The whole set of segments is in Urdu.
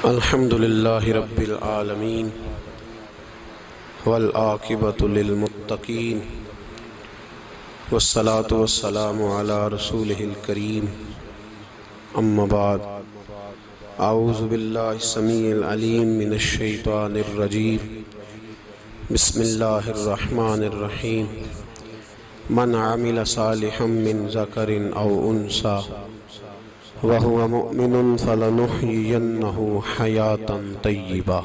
الحمد لله رب العالمين والعاقبة للمتقين والصلاة والسلام على رسوله الكريم أما بعد أعوذ بالله السميع العليم من الشيطان الرجيم بسم الله الرحمن الرحيم من عمل صالحا من ذكر أو أنثى وهو مؤمن فلنحيينه حياة طيبة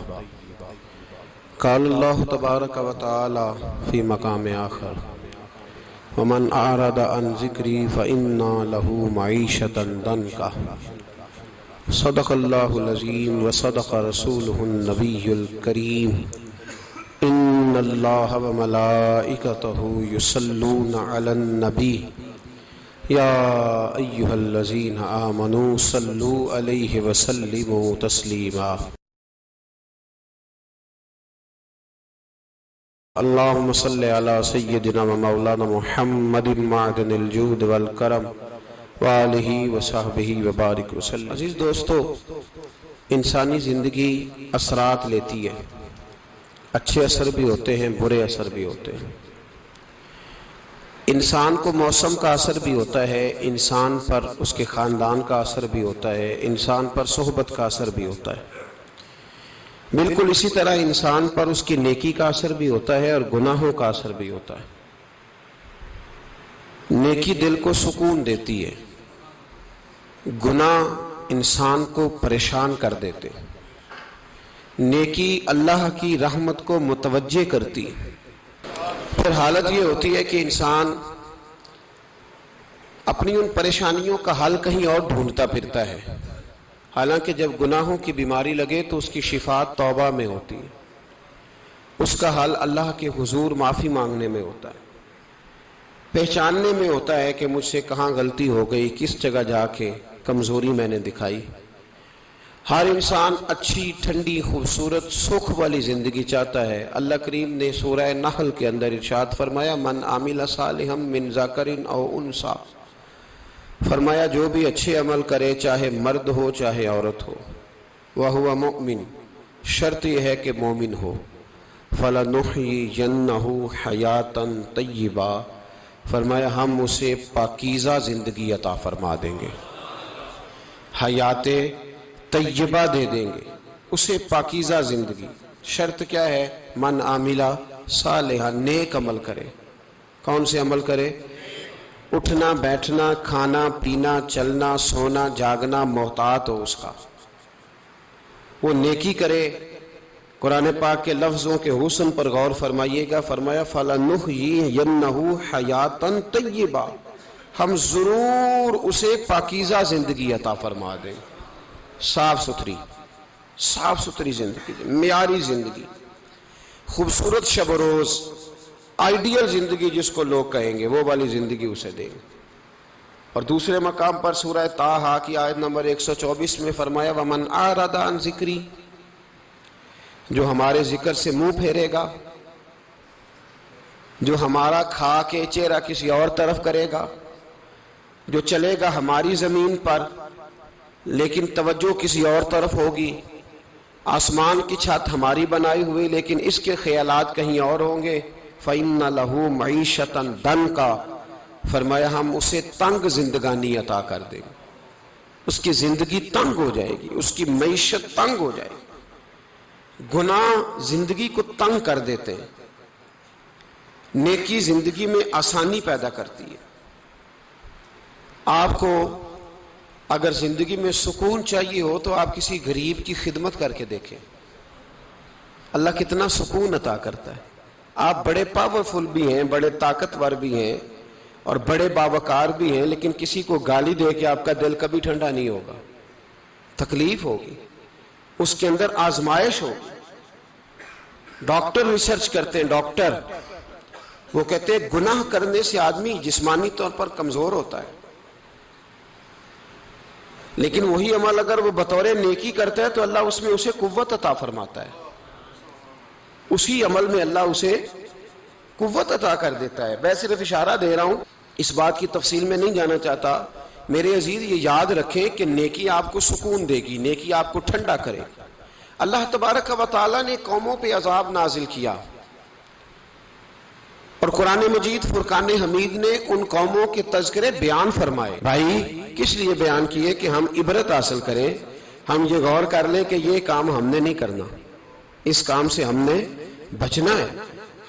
قال الله تبارك وتعالى في مقام آخر ومن أعرض عن ذكري فإن له معيشة ضنكا صدق الله العظيم وصدق رسوله النبي الكريم إن الله وملائكته يصلون على النبي يا أيها الذين آمنوا صلوا عليه وسلموا تسليما اللهم صل على سيدنا ومولانا محمد معدن الجود والکرم وآلہ وصحبہ وبارک وسلم۔ عزیز دوستو، انسانی زندگی اثرات لیتی ہے، اچھے اثر بھی ہوتے ہیں، برے اثر بھی ہوتے ہیں۔ انسان کو موسم کا اثر بھی ہوتا ہے، انسان پر اس کے خاندان کا اثر بھی ہوتا ہے، انسان پر صحبت کا اثر بھی ہوتا ہے۔ بالکل اسی طرح انسان پر اس کی نیکی کا اثر بھی ہوتا ہے اور گناہوں کا اثر بھی ہوتا ہے۔ نیکی دل کو سکون دیتی ہے، گناہ انسان کو پریشان کر دیتے۔ نیکی اللہ کی رحمت کو متوجہ کرتی ہے۔ پھر حالت یہ ہوتی ہے کہ انسان اپنی ان پریشانیوں کا حل کہیں اور ڈھونڈتا پھرتا ہے، حالانکہ جب گناہوں کی بیماری لگے تو اس کی شفا توبہ میں ہوتی ہے، اس کا حل اللہ کے حضور معافی مانگنے میں ہوتا ہے، پہچاننے میں ہوتا ہے کہ مجھ سے کہاں غلطی ہو گئی، کس جگہ جا کے کمزوری میں نے دکھائی۔ ہر انسان اچھی، ٹھنڈی، خوبصورت، سکھ والی زندگی چاہتا ہے۔ اللہ کریم نے سورہ نحل کے اندر ارشاد فرمایا من عمل صالحا من ذکر او انثی، فرمایا جو بھی اچھے عمل کرے، چاہے مرد ہو چاہے عورت ہو، وہو مؤمن، شرط یہ ہے کہ مومن ہو، فلنحیینہ حیاتا طیبہ، فرمایا ہم اسے پاکیزہ زندگی عطا فرما دیں گے، حیات طیبہ دے دیں گے اسے، پاکیزہ زندگی۔ شرط کیا ہے؟ من عاملہ صالحا، نیک عمل کرے۔ کون سے عمل کرے؟ اٹھنا بیٹھنا، کھانا پینا، چلنا سونا جاگنا محتاط ہو اس کا، وہ نیکی کرے۔ قرآن پاک کے لفظوں کے حسن پر غور فرمائیے گا، فرمایا فَلَنُحْيِيَنَّهُ حَيَاتًا طَيِّبًا، ہم ضرور اسے پاکیزہ زندگی عطا فرما دیں، صاف ستھری زندگی، معیاری زندگی، خوبصورت شب و روز، آئیڈیل زندگی جس کو لوگ کہیں گے، وہ والی زندگی اسے دیں گے۔ اور دوسرے مقام پر سورہ طٰہٰ کی آیت نمبر 124 میں فرمایا وَمَنْ أَعْرَضَ عَنْ ذِكْرِي، جو ہمارے ذکر سے منہ پھیرے گا، جو ہمارا کھا کے چہرہ کسی اور طرف کرے گا، جو چلے گا ہماری زمین پر لیکن توجہ کسی اور طرف ہوگی، آسمان کی چھت ہماری بنائی ہوئی لیکن اس کے خیالات کہیں اور ہوں گے، فَإِنَّ لَهُ مَعِيشَةً ضَنْكًا، فرمایا ہم اسے تنگ زندگانی عطا کر دیں گے، اس کی زندگی تنگ ہو جائے گی، اس کی معیشت تنگ ہو جائے گی۔ گناہ زندگی کو تنگ کر دیتے ہیں، نیکی زندگی میں آسانی پیدا کرتی ہے۔ آپ کو اگر زندگی میں سکون چاہیے ہو تو آپ کسی غریب کی خدمت کر کے دیکھیں، اللہ کتنا سکون عطا کرتا ہے۔ آپ بڑے پاورفل بھی ہیں، بڑے طاقتور بھی ہیں اور بڑے باوقار بھی ہیں، لیکن کسی کو گالی دے کے آپ کا دل کبھی ٹھنڈا نہیں ہوگا، تکلیف ہوگی، اس کے اندر آزمائش ہوگی۔ ڈاکٹر ریسرچ کرتے ہیں، ڈاکٹر وہ کہتے ہیں گناہ کرنے سے آدمی جسمانی طور پر کمزور ہوتا ہے، لیکن وہی عمل اگر وہ بطور نیکی کرتا ہے تو اللہ اس میں اسے قوت عطا فرماتا ہے، اسی عمل میں اللہ اسے قوت عطا کر دیتا ہے۔ میں صرف اشارہ دے رہا ہوں، اس بات کی تفصیل میں نہیں جانا چاہتا۔ میرے عزیز یہ یاد رکھیں کہ نیکی آپ کو سکون دے گی، نیکی آپ کو ٹھنڈا کرے گی۔ اللہ تبارک و تعالیٰ نے قوموں پہ عذاب نازل کیا اور قرآن مجید فرقان حمید نے ان قوموں کے تذکرے بیان فرمائے. بھائی کس لیے بیان کیے؟ کہ ہم عبرت حاصل کریں، ہم یہ غور کر لیں کہ یہ کام ہم نے نہیں کرنا، اس کام سے ہم نے بچنا ہے،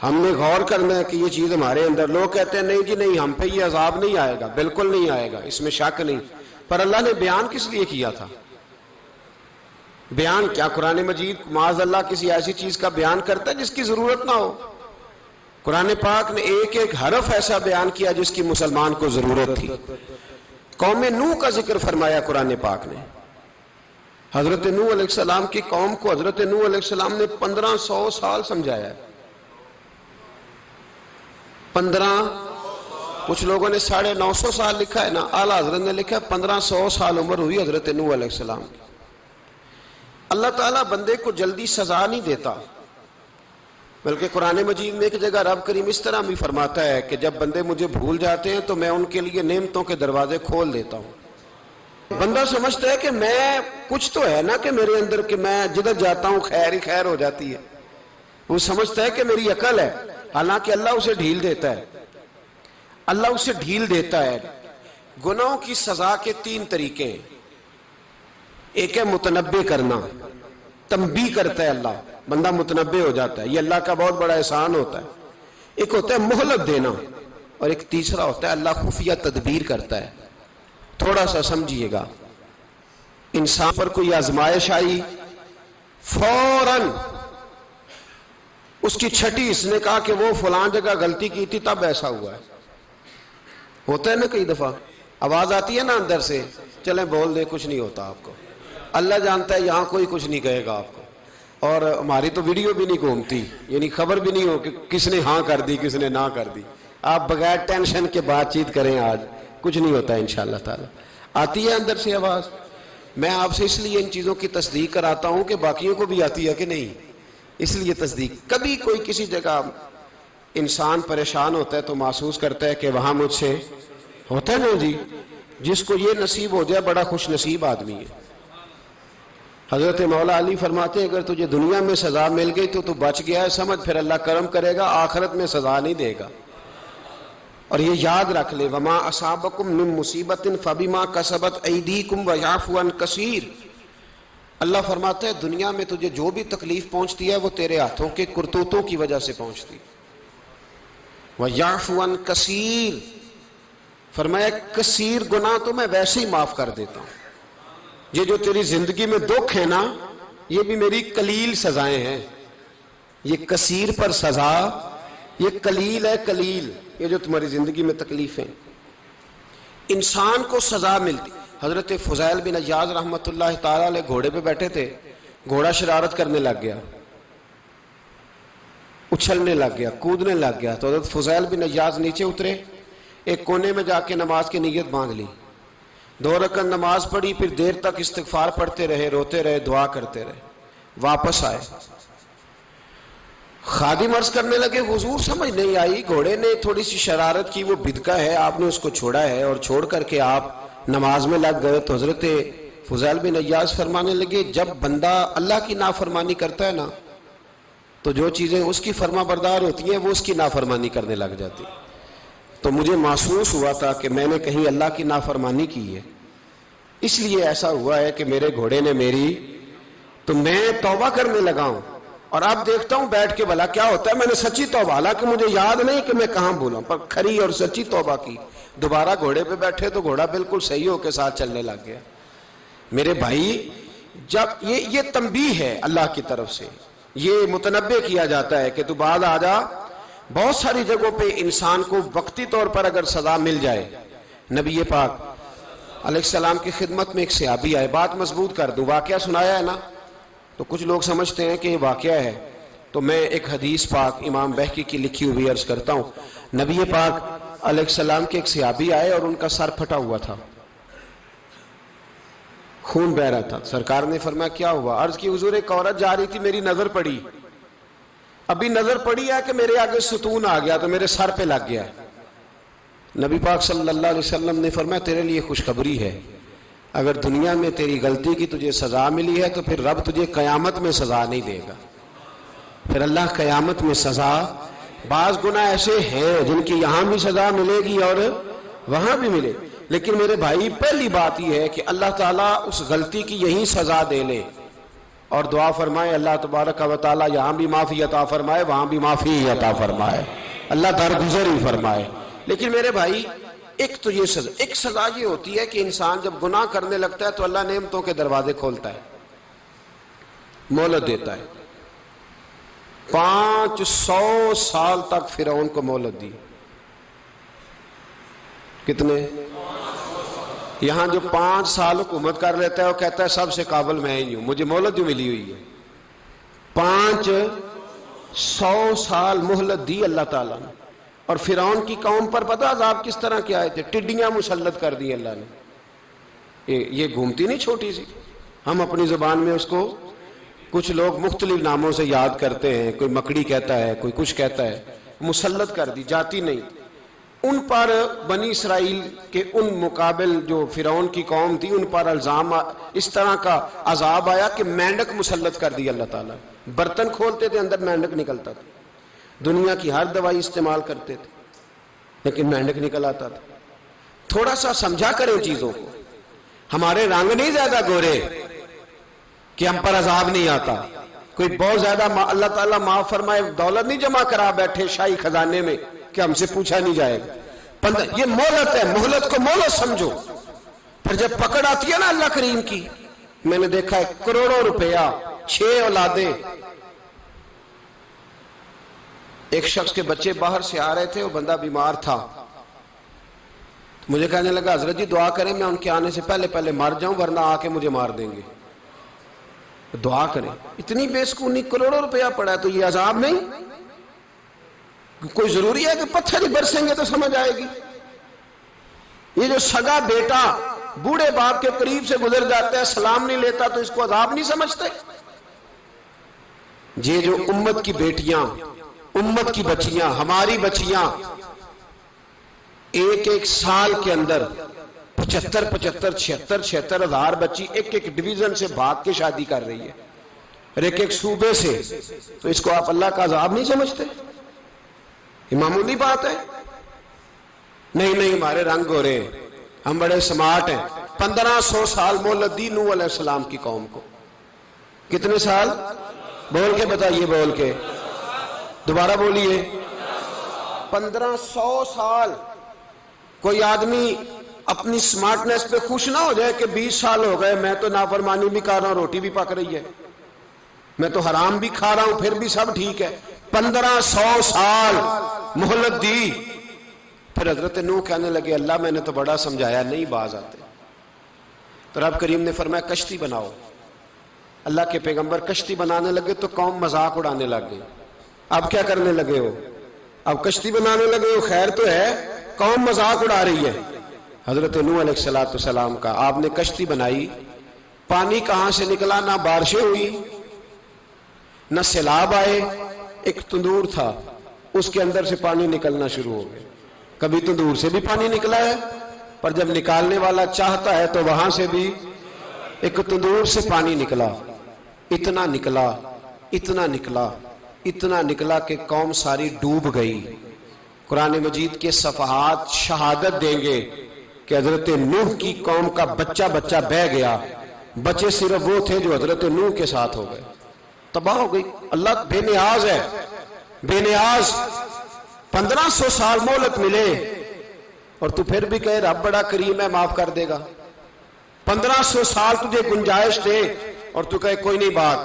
ہم نے غور کرنا ہے کہ یہ چیز ہمارے اندر. لوگ کہتے ہیں نہیں جی نہیں، ہم پہ یہ عذاب نہیں آئے گا، بالکل نہیں آئے گا، اس میں شک نہیں. پر اللہ نے بیان کس لیے کیا تھا؟ بیان کیا قرآن مجید معاذ اللہ کسی ایسی چیز کا بیان کرتا ہے جس کی ضرورت نہ ہو؟ قرآن پاک نے ایک ایک حرف ایسا بیان کیا جس کی مسلمان کو ضرورت تھی. قوم نوح کا ذکر فرمایا قرآن پاک نے. حضرت نوح علیہ السلام کی قوم کو حضرت نوح علیہ السلام نے 1500 سال سمجھایا ہے. کچھ لوگوں نے 950 سال لکھا ہے نا، اعلیٰ حضرت نے لکھا ہے 1500 سال عمر ہوئی حضرت نوح علیہ السلام کی. اللہ تعالیٰ بندے کو جلدی سزا نہیں دیتا، بلکہ قرآن مجید میں ایک جگہ رب کریم اس طرح بھی فرماتا ہے کہ جب بندے مجھے بھول جاتے ہیں تو میں ان کے لیے نعمتوں کے دروازے کھول دیتا ہوں. بندہ سمجھتا ہے کہ میں کچھ تو ہے نا کہ میرے اندر کہ میں جدھر جاتا ہوں خیر ہی خیر ہو جاتی ہے. وہ سمجھتا ہے کہ میری عقل ہے، حالانکہ اللہ اسے ڈھیل دیتا ہے. اللہ اسے ڈھیل دیتا ہے. گناہوں کی سزا کے 3 طریقے ہیں. ایک ہے متنبع کرنا، تنبیہ کرتا ہے اللہ، بندہ متنبع ہو جاتا ہے، یہ اللہ کا بہت بڑا احسان ہوتا ہے. ایک ہوتا ہے مہلت دینا، اور ایک تیسرا ہوتا ہے اللہ خفیہ تدبیر کرتا ہے. تھوڑا سا سمجھیے گا، انسان پر کوئی آزمائش آئی، فوراً اس کی چھٹی اس نے کہا کہ وہ فلان جگہ غلطی کی تھی تب ایسا ہوا ہے. ہوتا ہے نا کئی دفعہ آواز آتی ہے نا اندر سے، چلیں بول دیں کچھ نہیں ہوتا آپ کو. اللہ جانتا ہے یہاں کوئی کچھ نہیں کہے گا آپ کو، اور ہماری تو ویڈیو بھی نہیں گھومتی، یعنی خبر بھی نہیں ہو کہ کس نے ہاں کر دی کس نے نہ کر دی. آپ بغیر ٹینشن کے بات چیت کریں، آج کچھ نہیں ہوتا انشاءاللہ تعالی. آتی ہے اندر سے آواز. میں آپ سے اس لیے ان چیزوں کی تصدیق کراتا ہوں کہ باقیوں کو بھی آتی ہے کہ نہیں، اس لیے تصدیق. کبھی کوئی کسی جگہ انسان پریشان ہوتا ہے تو محسوس کرتا ہے کہ وہاں مجھ سے ہوتا ہے نا جی، جس کو یہ نصیب ہو جائے بڑا خوش نصیب آدمی ہے. حضرت مولا علی فرماتے ہیں اگر تجھے دنیا میں سزا مل گئی تو بچ گیا ہے، سمجھ پھر اللہ کرم کرے گا، آخرت میں سزا نہیں دے گا. اور یہ یاد رکھ لے، وما اصابکم من مصیبت فبما کسبت ایدیکم ویعفو عن کثیر. اللہ فرماتا ہے دنیا میں تجھے جو بھی تکلیف پہنچتی ہے وہ تیرے ہاتھوں کے کرتوتوں کی وجہ سے پہنچتی. ویعفو عن کثیر، فرمایا کثیر گناہ تو میں ویسے ہی معاف کر دیتا ہوں. یہ جو تیری زندگی میں دکھ ہے نا، یہ بھی میری قلیل سزائیں ہیں. یہ کثیر پر سزا، یہ قلیل ہے، قلیل یہ جو تمہاری زندگی میں تکلیفیں. انسان کو سزا ملتی. حضرت فضیل بن عیاض رحمۃ اللہ تعالی علیہ گھوڑے پہ بیٹھے تھے، گھوڑا شرارت کرنے لگ گیا، اچھلنے لگ گیا، کودنے لگ گیا. تو حضرت فضیل بن عیاض نیچے اترے، ایک کونے میں جا کے نماز کی نیت باندھ لی، 2 رکعت نماز پڑھی، پھر دیر تک استغفار پڑھتے رہے، روتے رہے، دعا کرتے رہے. واپس آئے، خادم عرض کرنے لگے حضور سمجھ نہیں آئی، گھوڑے نے تھوڑی سی شرارت کی، وہ بدکا ہے، آپ نے اس کو چھوڑا ہے اور چھوڑ کر کے آپ نماز میں لگ گئے. تو حضرت فضیل بن عیاض فرمانے لگے جب بندہ اللہ کی نافرمانی کرتا ہے نا تو جو چیزیں اس کی فرما بردار ہوتی ہیں وہ اس کی نافرمانی کرنے لگ جاتی. تو مجھے محسوس ہوا تھا کہ میں نے کہیں اللہ کی نافرمانی کی ہے، اس لیے ایسا ہوا ہے کہ میرے گھوڑے نے میری، تو میں توبہ کرنے لگا ہوں. اور اب دیکھتا ہوں بیٹھ کے بھلا کیا ہوتا ہے. میں نے سچی توبہ، حالانکہ مجھے یاد نہیں کہ میں کہاں بولا، پر کھری اور سچی توبہ کی. دوبارہ گھوڑے پہ بیٹھے تو گھوڑا بالکل صحیح ہو کے ساتھ چلنے لگ گیا. میرے بھائی جب یہ تنبیہ ہے اللہ کی طرف سے، یہ متنبع کیا جاتا ہے کہ تو بعد آ جا. بہت ساری جگہوں پہ انسان کو وقتی طور پر اگر سزا مل جائے، نبی پاک علیہ السلام کی خدمت میں ایک صحابی آئے، بات مضبوط کر دوں، واقعہ سنایا ہے نا تو کچھ لوگ سمجھتے ہیں کہ یہ واقعہ ہے، تو میں ایک حدیث پاک امام بہقی کی لکھی ہوئی عرض کرتا ہوں. نبی پاک علیہ السلام کے ایک صحابی آئے اور ان کا سر پھٹا ہوا تھا، خون بہ رہا تھا. سرکار نے فرمایا کیا ہوا؟ عرض کی حضور ایک عورت جا رہی تھی، میری نظر پڑی، ابھی نظر پڑی ہے کہ میرے آگے ستون آ گیا تو میرے سر پہ لگ گیا. نبی پاک صلی اللہ علیہ وسلم نے فرمایا تیرے لیے خوشخبری ہے، اگر دنیا میں تیری غلطی کی تجھے سزا ملی ہے تو پھر رب تجھے قیامت میں سزا نہیں دے گا. پھر اللہ قیامت میں سزا، بعض گناہ ایسے ہیں جن کی یہاں بھی سزا ملے گی اور وہاں بھی ملے، لیکن میرے بھائی پہلی بات یہ ہے کہ اللہ تعالیٰ اس غلطی کی یہی سزا دے لے اور دعا فرمائے اللہ تبارک و تعالیٰ یہاں بھی معافی عطا فرمائے وہاں بھی معافی عطا فرمائے، اللہ درگزر ہی فرمائے. لیکن میرے بھائی ایک تو یہ سزا، ایک سزا یہ ہوتی ہے کہ انسان جب گناہ کرنے لگتا ہے تو اللہ نعمتوں کے دروازے کھولتا ہے، مہلت دیتا ہے. 500 سال تک فرعون کو مہلت دی. کتنے؟ یہاں جو 5 سال حکومت کر لیتا ہے وہ کہتا ہے سب سے قابل میں ہی ہوں، مجھے مہلت جو ملی ہوئی ہے. 500 سال مہلت دی اللہ تعالیٰ نے. اور فرعون کی قوم پر پتہ عذاب کس طرح کے آئے تھے؟ ٹڈیاں مسلط کر دی اللہ نے. یہ گھومتی نہیں چھوٹی سی، ہم اپنی زبان میں اس کو کچھ لوگ مختلف ناموں سے یاد کرتے ہیں، کوئی مکڑی کہتا ہے، کوئی کچھ کہتا ہے. مسلط کر دی، جاتی نہیں. ان پر بنی اسرائیل کے ان مقابل جو فرعون کی قوم تھی ان پر الزام اس طرح کا عذاب آیا کہ مینڈک مسلط کر دی اللہ تعالیٰ. برتن کھولتے تھے اندر مینڈک نکلتا تھا. دنیا کی ہر دوائی استعمال کرتے تھے لیکن مینڈک نکل آتا تھا. تھوڑا سا سمجھا کریں چیزوں کو. ہمارے رنگ نہیں زیادہ گورے کہ ہم پر عذاب نہیں آتا. کوئی بہت زیادہ اللہ تعالیٰ معاف فرمائے دولت نہیں جمع کرا بیٹھے شاہی خزانے میں کہ ہم سے پوچھا نہیں جائے گا. یہ مہلت ہے، مہلت کو مہلت سمجھو. پھر جب پکڑ آتی ہے نا اللہ کریم کی، میں نے دیکھا ہے کروڑوں روپیہ، 6 اولادیں. ایک شخص کے بچے باہر سے آ رہے تھے، وہ بندہ بیمار تھا. مجھے کہنے لگا حضرت جی دعا کریں میں ان کے آنے سے پہلے مر جاؤں ورنہ آ کے مجھے مار دیں گے. دعا کریں. اتنی بے سکونی، کروڑوں روپیہ پڑا ہے تو یہ عذاب نہیں؟ کوئی ضروری ہے کہ پتھر ہی برسیں گے تو سمجھ آئے گی؟ یہ جو سگا بیٹا بوڑھے باپ کے قریب سے گزر جاتا ہے سلام نہیں لیتا تو اس کو عذاب نہیں سمجھتے؟ یہ جو امت کی بیٹیاں، امت کی بچیاں، ہماری بچیاں ایک سال کے اندر 75,000 ہزار بچی ایک ڈویژن سے بھاگ کے شادی کر رہی ہے اور ایک صوبے سے. تو اس کو آپ اللہ کا عذاب نہیں سمجھتے؟ یہ معمولی بات ہے. نہیں ہمارے رنگ ہو رہے ہیں، ہم بڑے سمارٹ ہیں. 1500 سال مہلت دی نوح علیہ السلام کی قوم کو. کتنے سال؟ بول کے بتائیے، بول کے دوبارہ بولیے. 1500 سال. کوئی آدمی اپنی سمارٹنس پہ خوش نہ ہو جائے کہ 20 سال ہو گئے میں تو نافرمانی بھی کر رہا ہوں، روٹی بھی پک رہی ہے، میں تو حرام بھی کھا رہا ہوں، پھر بھی سب ٹھیک ہے. 1500 سال مہلت دی. پھر حضرت نوح کہنے لگے اللہ میں نے تو بڑا سمجھایا نہیں باز آتے. تو رب کریم نے فرمایا کشتی بناؤ. اللہ کے پیغمبر کشتی بنانے لگے تو قوم مذاق اڑانے لگ گئی. اب کیا کرنے لگے ہو؟ اب کشتی بنانے لگے ہو، خیر تو ہے، قوم مذاق اڑا رہی ہے. حضرت نوح علیہ السلام کا آپ نے کشتی بنائی. پانی کہاں سے نکلا؟ نہ بارشیں ہوئی نہ سیلاب آئے. ایک تندور تھا اس کے اندر سے پانی نکلنا شروع ہو گیا. کبھی تندور سے بھی پانی نکلا ہے، پر جب نکالنے والا چاہتا ہے تو وہاں سے بھی ایک تندور سے پانی نکلا. اتنا نکلا اتنا نکلا اتنا نکلا کہ قوم ساری ڈوب گئی. قرآن مجید کے صفحات شہادت دیں گے کہ حضرت نوح کی قوم کا بچہ بہ گیا. بچے صرف وہ تھے جو حضرت نوح کے ساتھ ہو گئے، تباہ ہو گئی. اللہ بے نیاز ہے، بے نیاز. 1500 سال مہلت ملے اور تو پھر بھی کہے رب بڑا کریم ہے معاف کر دے گا. 1500 سال تجھے گنجائش دے اور تو کہے کوئی نہیں، بات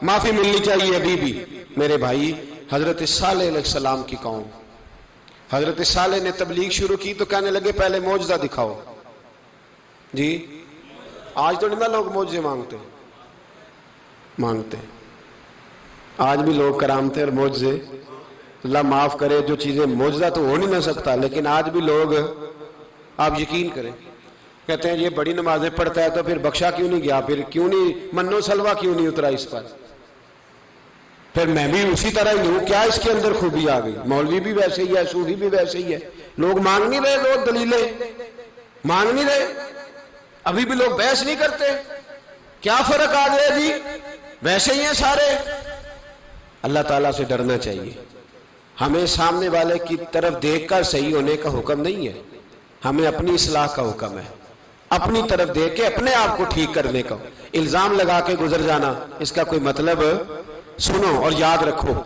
معافی ملنی چاہیے ابھی بھی. میرے بھائی حضرت صالح علیہ السلام کی قوم، حضرت صالح نے تبلیغ شروع کی تو کہنے لگے پہلے معجزہ دکھاؤ. جی آج تو نہیں نا لوگ معجزے مانگتے ہیں. آج بھی لوگ کرامتے اور معجزے، اللہ معاف کرے جو چیزیں معجزہ تو ہو نہیں نہ سکتا، لیکن آج بھی لوگ، آپ یقین کریں، کہتے ہیں یہ بڑی نمازیں پڑھتا ہے تو پھر بخشا کیوں نہیں گیا، پھر کیوں نہیں منو سلوا کیوں نہیں اترا اس پر، پھر میں بھی اسی طرح ہی ہوں، کیا اس کے اندر خوبی آ گئی؟ مولوی بھی ویسے ہی ہے، صوفی بھی ویسے ہی ہے. لوگ مانگ نہیں رہے، دلیلیں مانگ نہیں رہے. 1500 سال مہلت ملے اور تو پھر بھی کہے رب بڑا کریم ہے معاف کر دے گا. 1500 سال تجھے گنجائش دے اور تو کہے کوئی نہیں، بات معافی ملنی چاہیے ابھی بھی. میرے بھائی حضرت صالح نے تبلیغ شروع کی تو کہنے لگے پہلے معجزہ دکھاؤ. جی آج تو نہیں نا لوگ معجزے مانگتے ہیں. آج بھی لوگ کرامتے اور معجزے، اللہ معاف کرے جو چیزیں معجزہ تو ہو نہیں نہ سکتا، لیکن آج بھی لوگ ابھی بھی لوگ بحث نہیں کرتے، کیا فرق آ گیا جی، ویسے ہی ہیں سارے۔ اللہ تعالیٰ سے ڈرنا چاہیے۔ ہمیں سامنے والے کی طرف دیکھ کر صحیح ہونے کا حکم نہیں ہے، ہمیں اپنی اصلاح کا حکم ہے، اپنی طرف دیکھ کے اپنے آپ کو ٹھیک کرنے کا۔ الزام لگا کے گزر جانا، اس کا کوئی مطلب سنو اور یاد رکھو۔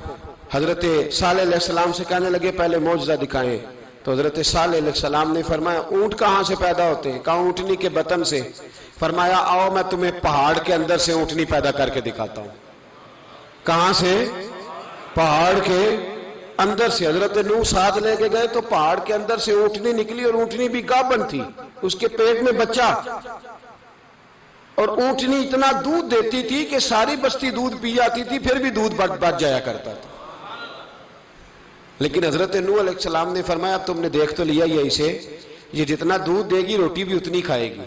حضرت صالح علیہ السلام سے کہنے لگے پہلے معجزہ دکھائیں، تو حضرت صالح علیہ السلام نے فرمایا اونٹ کہاں سے پیدا ہوتے ہیں؟ کہا اونٹنی کے بطن سے۔ فرمایا آؤ میں تمہیں پہاڑ کے اندر سے اونٹنی پیدا کر کے دکھاتا ہوں۔ کہاں سے؟ پہاڑ کے اندر سے۔ حضرت نوح ساتھ لے کے گئے تو پہاڑ کے اندر سے اونٹنی نکلی، اور اونٹنی بھی گابن تھی، اس کے پیٹ میں بچہ، اور اونٹنی اتنا دودھ دیتی تھی کہ ساری بستی دودھ پی جاتی تھی، پھر بھی دودھ بچ جایا کرتا تھا۔ لیکن حضرت نوح علیہ السلام نے فرمایا اب تم نے دیکھ تو لیا یہ اسے، یہ جتنا دودھ دے گی روٹی بھی اتنی کھائے گی،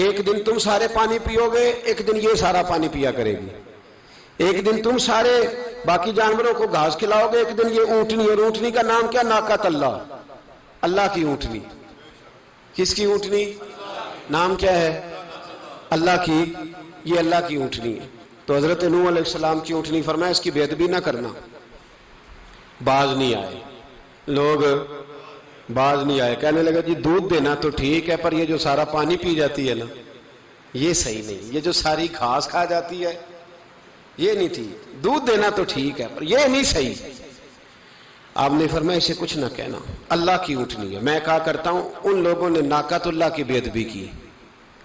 ایک دن تم سارے پانی پیو گے، ایک دن یہ سارا پانی پیا کرے گی، ایک دن تم سارے باقی جانوروں کو گھاس کھلاؤ گے، ایک دن یہ اونٹنی، اور اونٹنی کا نام کیا؟ ناقۃ اللہ، اللہ کی اونٹنی۔ کس کی اونٹنی؟ نام کیا ہے؟ اللہ کی، یہ اللہ کی اونٹنی ہے۔ تو حضرت نوح علیہ السلام کی اونٹنی، فرمایا اس کی بے ادبی نہ کرنا۔ باز نہیں آئے لوگ، باز نہیں آئے، کہنے لگا جی دودھ دینا تو ٹھیک ہے، پر یہ جو سارا پانی پی جاتی ہے نا یہ صحیح نہیں، یہ جو ساری گھاس کھا جاتی ہے یہ نہیں ٹھیک، دودھ دینا تو ٹھیک ہے پر یہ نہیں صحیح۔ آپ نے فرمایا اسے کچھ نہ کہنا، اللہ کی اونٹنی ہے۔ میں کہا کرتا ہوں ان لوگوں نے ناقۃ اللہ کی بے ادبی کی،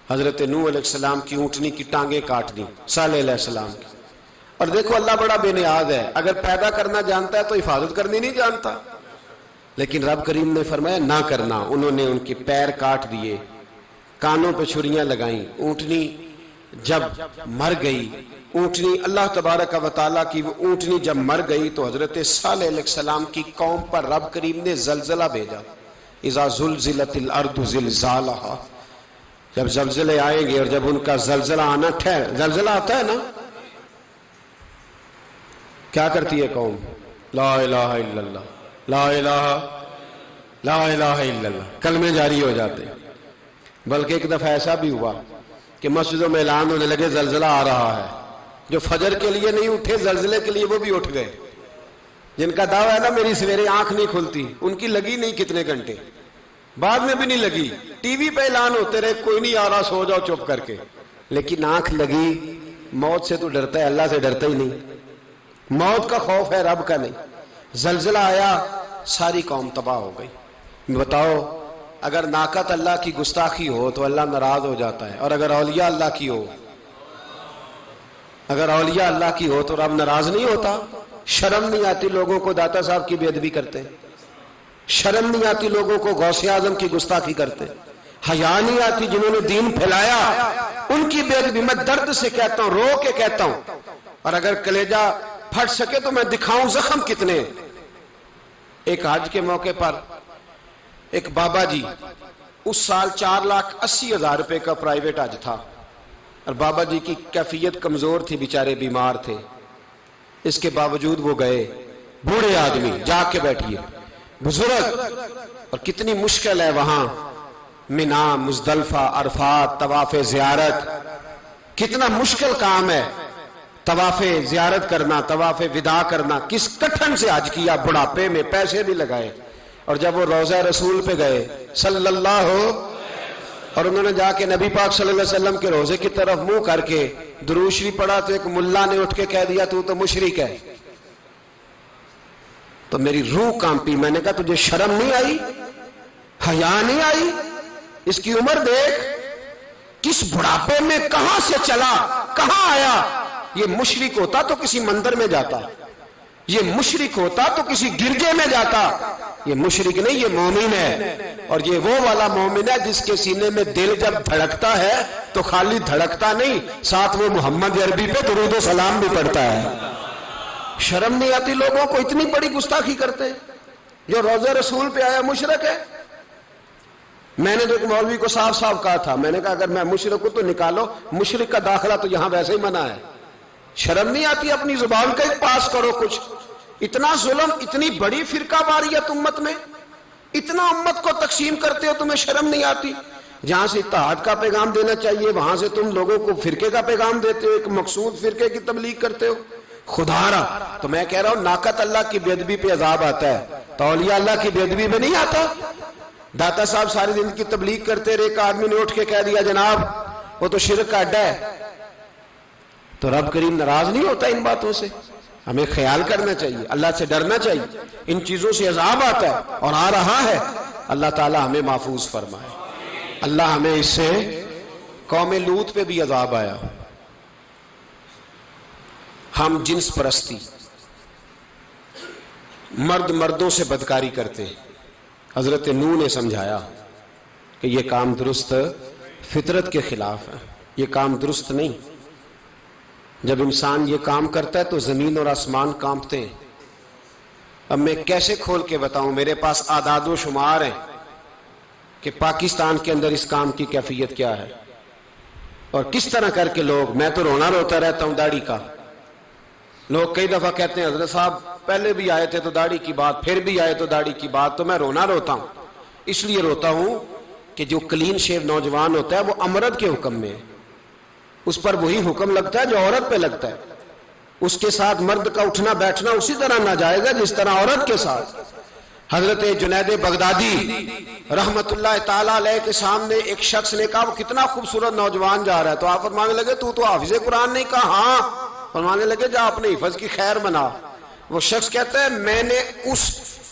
حضرت نوح علیہ السلام کی اونٹنی کی ٹانگیں کاٹ دی، صالح علیہ السلام کی۔ اور دیکھو اللہ بڑا بے نیاز ہے، اگر پیدا کرنا جانتا ہے تو حفاظت کرنی نہیں جانتا، لیکن رب کریم نے فرمایا نہ کرنا۔ انہوں نے ان کے پیر کاٹ دیے، کانوں پہ چھریاں لگائیں۔ اونٹنی جب مر گئی، اونٹنی اللہ تبارک و تعالیٰ کی وہ اونٹنی جب مر گئی تو حضرت صالح علیہ السلام کی قوم پر رب کریم نے زلزلہ بھیجا۔ اذا زلزلت الارض زلزالہا، جب زلزلے آئیں گے اور جب ان کا زلزلہ آنا زلزلہ آتا ہے نا، کیا کرتی ہے قوم؟ لا الہ الا اللہ، لا الہ الا اللہ، کلمے جاری ہو جاتے۔ بلکہ ایک دفعہ ایسا بھی ہوا کہ مسجدوں میں اعلان ہونے لگے زلزلہ آ رہا ہے، جو فجر کے لیے نہیں اٹھے زلزلے کے لیے وہ بھی اٹھ گئے، جن کا دعویٰ ہے نا میری سویرے آنکھ نہیں کھلتی، ان کی لگی نہیں کتنے گھنٹے، بعد میں بھی نہیں لگی، ٹی وی پہ اعلان ہوتے رہے کوئی نہیں آ رہا سو جاؤ چپ کر کے، لیکن آنکھ لگی۔ موت سے تو ڈرتا ہے، اللہ سے ڈرتا ہی نہیں، موت کا خوف ہے رب کا نہیں۔ زلزلہ آیا، ساری قوم تباہ ہو گئی۔ بتاؤ اگر ناقۃ اللہ کی گستاخی ہو تو اللہ ناراض ہو جاتا ہے، اور اگر اولیاء اللہ کی ہو، اگر اولیاء اللہ کی ہو تو رب ناراض نہیں ہوتا؟ شرم نہیں آتی لوگوں کو داتا صاحب کی بے ادبی کرتے، شرم نہیں آتی لوگوں کو غوث اعظم کی گستاخی کرتے، حیا نہیں آتی جنہوں نے دین پھیلایا ان کی بے ادبی؟ میں درد سے کہتا ہوں، رو کے کہتا ہوں، اور اگر کلیجہ پھٹ سکے تو میں دکھاؤں زخم کتنے۔ ایک حج کے موقع پر ایک بابا جی، اس سال 4,80,000 روپے کا پرائیویٹ حج تھا، اور بابا جی کی کیفیت کمزور تھی، بیچارے بیمار تھے، اس کے باوجود وہ گئے۔ بوڑھے آدمی، جا کے بیٹھیے، بزرگ، اور کتنی مشکل ہے وہاں منا، مزدلفہ، عرفات، طواف زیارت، کتنا مشکل کام ہے طواف زیارت کرنا، طواف وداع کرنا۔ کس کٹھن سے حج کیا، بڑھاپے میں پیسے بھی لگائے، اور جب وہ روضہ رسول پہ گئے صلی اللہ، اور انہوں نے جا کے نبی پاک صلی اللہ علیہ وسلم کے روضے کی طرف منہ کر کے درود شریف پڑھا تو ایک ملا نے اٹھ کے کہہ دیا تو تو مشرک ہے۔ تو میری روح کانپی، میں نے کہا تجھے شرم نہیں آئی، حیا نہیں آئی؟ اس کی عمر دیکھ، کس بڑھاپے میں کہاں سے چلا، کہاں آیا۔ یہ مشرک ہوتا تو کسی مندر میں جاتا، یہ مشرک ہوتا تو کسی گرجے میں جاتا، یہ مشرک نہیں، یہ مومن ہے، اور یہ وہ والا مومن ہے جس کے سینے میں دل جب دھڑکتا ہے تو خالی دھڑکتا نہیں، ساتھ وہ محمد عربی پہ درود و سلام بھی پڑھتا ہے۔ شرم نہیں آتی لوگوں کو؟ اتنی بڑی گستاخی کرتے، جو روضہ رسول پہ آیا مشرک ہے۔ میں نے تو ایک مولوی کو صاف صاف کہا تھا، میں نے کہا اگر میں مشرک ہوں تو نکالو، مشرک کا داخلہ تو یہاں ویسے ہی منع ہے۔ شرم نہیں آتی؟ اپنی زبان کا پاس کرو کچھ۔ اتنا ظلم، اتنی بڑی فرقہ واریت امت میں، اتنا امت کو تقسیم کرتے ہو، تمہیں شرم نہیں آتی؟ جہاں سے اتحاد کا پیغام دینا چاہیے وہاں سے تم لوگوں کو فرقے کا پیغام دیتے ہو، ایک مقصود فرقے کی تبلیغ کرتے ہو. خدا را تو میں کہہ رہا ہوں ناقت اللہ کی بے ادبی پہ عذاب آتا ہے تو اولیاء اللہ کی بے ادبی پہ نہیں آتا. داتا صاحب ساری زندگی تبلیغ کرتے رہے، ایک آدمی نے اٹھ کے کہہ دیا جناب وہ تو شرک کا اڈا ہے، تو رب کریم ناراض نہیں ہوتا ان باتوں سے؟ ہمیں خیال کرنا چاہیے، اللہ سے ڈرنا چاہیے. ان چیزوں سے عذاب آتا ہے اور آ رہا ہے. اللہ تعالی ہمیں محفوظ فرمائے. اللہ ہمیں اس سے، قوم لوط پہ بھی عذاب آیا. ہم جنس پرستی، مرد مردوں سے بدکاری کرتے. حضرت نوح نے سمجھایا کہ یہ کام درست فطرت کے خلاف ہے، یہ کام درست نہیں. جب انسان یہ کام کرتا ہے تو زمین اور آسمان کانپتے ہیں. اب میں کیسے کھول کے بتاؤں، میرے پاس اعداد و شمار ہیں کہ پاکستان کے اندر اس کام کی کیفیت کیا ہے اور کس طرح کر کے لوگ، میں تو رونا روتا رہتا ہوں داڑھی کا. لوگ کئی دفعہ کہتے ہیں حضرت صاحب پہلے بھی آئے تھے تو داڑھی کی بات، پھر بھی آئے تو داڑھی کی بات. تو میں رونا روتا ہوں، اس لیے روتا ہوں کہ جو کلین شیو نوجوان ہوتا ہے وہ امرد کے حکم میں ہے، اس پر وہی حکم لگتا ہے جو عورت پہ لگتا ہے. اس کے ساتھ مرد کا اٹھنا بیٹھنا اسی طرح ناجائز ہے جس طرح عورت کے ساتھ. حضرت جنید بغدادی رحمت اللہ تعالی علیہ کے سامنے ایک شخص نے کہا وہ کتنا خوبصورت نوجوان جا رہا ہے، تو آپ فرمانے لگے تو حافظ قرآن نہیں؟ کہا ہاں. فرمانے لگے جا اپنے حفظ کی خیر بنا. وہ شخص کہتا ہے میں نے اس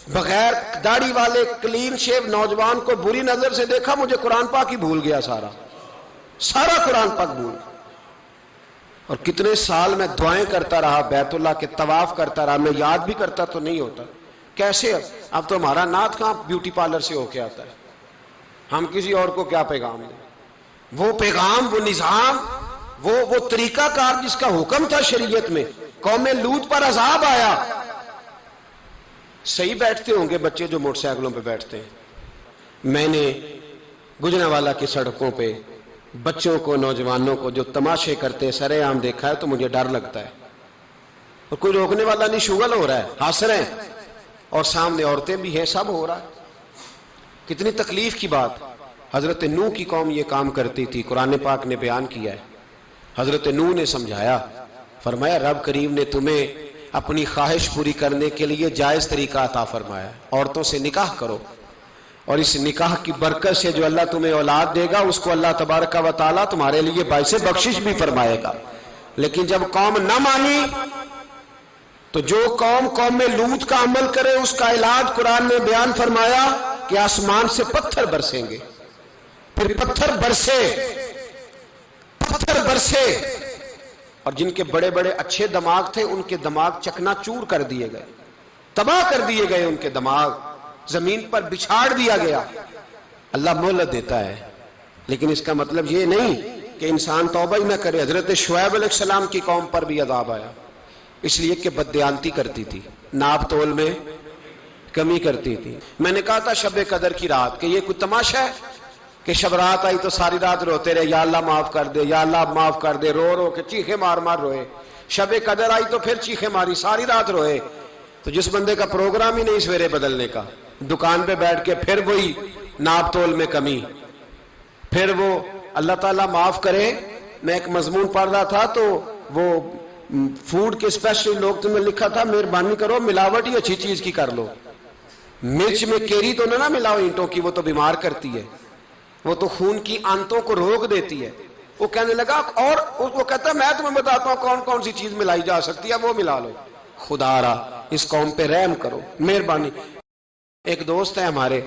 بغیر داڑھی والے کلین شیو نوجوان کو بری نظر سے دیکھا، مجھے قرآن پاک ہی بھول گیا، سارا قرآن پاک بھول. اور کتنے سال میں دعائیں کرتا رہا، بیت اللہ کے طواف کرتا رہا، میں یاد بھی کرتا تو نہیں ہوتا. کیسے اب تو ہمارا نعت کہاں بیوٹی پارلر سے ہو کے آتا ہے، ہم کسی اور کو کیا پیغام دیں؟ وہ پیغام، وہ نظام، وہ طریقہ کار جس کا حکم تھا شریعت میں. قوم لوط پر عذاب آیا. صحیح بیٹھتے ہوں گے بچے جو موٹر سائیکلوں پہ بیٹھتے ہیں. میں نے گجرانوالہ کی سڑکوں پہ بچوں کو، نوجوانوں کو جو تماشے کرتے سرے عام دیکھا ہے تو مجھے ڈر لگتا ہے. اور کوئی روکنے والا نہیں، شغل ہو رہا ہے، ہنس رہے ہیں اور سامنے عورتیں بھی ہیں، سب ہو رہا ہے. کتنی تکلیف کی بات. حضرت نوح کی قوم یہ کام کرتی تھی، قرآن پاک نے بیان کیا ہے. حضرت نوح نے سمجھایا، فرمایا رب کریم نے تمہیں اپنی خواہش پوری کرنے کے لیے جائز طریقہ عطا فرمایا، عورتوں سے نکاح کرو، اور اس نکاح کی برکت سے جو اللہ تمہیں اولاد دے گا اس کو اللہ تبارک و تعالیٰ تمہارے لیے باعث بخشش بھی فرمائے گا. لیکن جب قوم نہ مانی تو جو قوم میں لوط کا عمل کرے اس کا علاج قرآن نے بیان فرمایا کہ آسمان سے پتھر برسیں گے. پھر پتھر برسے اور جن کے بڑے بڑے اچھے دماغ تھے ان کے دماغ چکنا چور کر دیے گئے، تباہ کر دیے گئے، ان کے دماغ زمین پر بچھاڑ دیا گیا. اللہ مہلت دیتا ہے لیکن اس کا مطلب یہ نہیں کہ انسان توبہ ہی نہ کرے. حضرت شعیب علیہ السلام کی قوم پر بھی عذاب آیا، اس لیے کہ بددیانتی کرتی تھی، ناپ تول میں کمی کرتی تھی. میں نے کہا تھا شب قدر کی رات کہ یہ کوئی تماشا ہے کہ شب رات آئی تو ساری رات روتے رہے، یا اللہ معاف کر دے، یا اللہ معاف کر دے، رو رو کے چیخے مار مار روئے. شب قدر آئی تو پھر چیخے ماری، ساری رات روئے. تو جس بندے کا پروگرام ہی نہیں سویرے بدلنے کا، دکان پہ بیٹھ کے پھر وہی ناپ تول میں کمی، پھر وہ اللہ تعالیٰ معاف کرے. میں ایک مضمون پڑھ رہا تھا تو وہ فوڈ کے اسپیشل لوگ تمہیں لکھا تھا مہربانی کرو ملاوٹ ہی اچھی چیز کی کر لو، مرچ میں کیری تو نہ ملاؤ اینٹوں کی، وہ تو بیمار کرتی ہے، وہ تو خون کی آنتوں کو روک دیتی ہے. وہ کہنے لگا، اور وہ کہتا ہے میں تمہیں بتاتا ہوں کون کون سی چیز ملائی جا سکتی ہے، وہ ملا لو. خدا را اس قوم پہ رحم کرو، مہربانی. ایک دوست ہے ہمارے،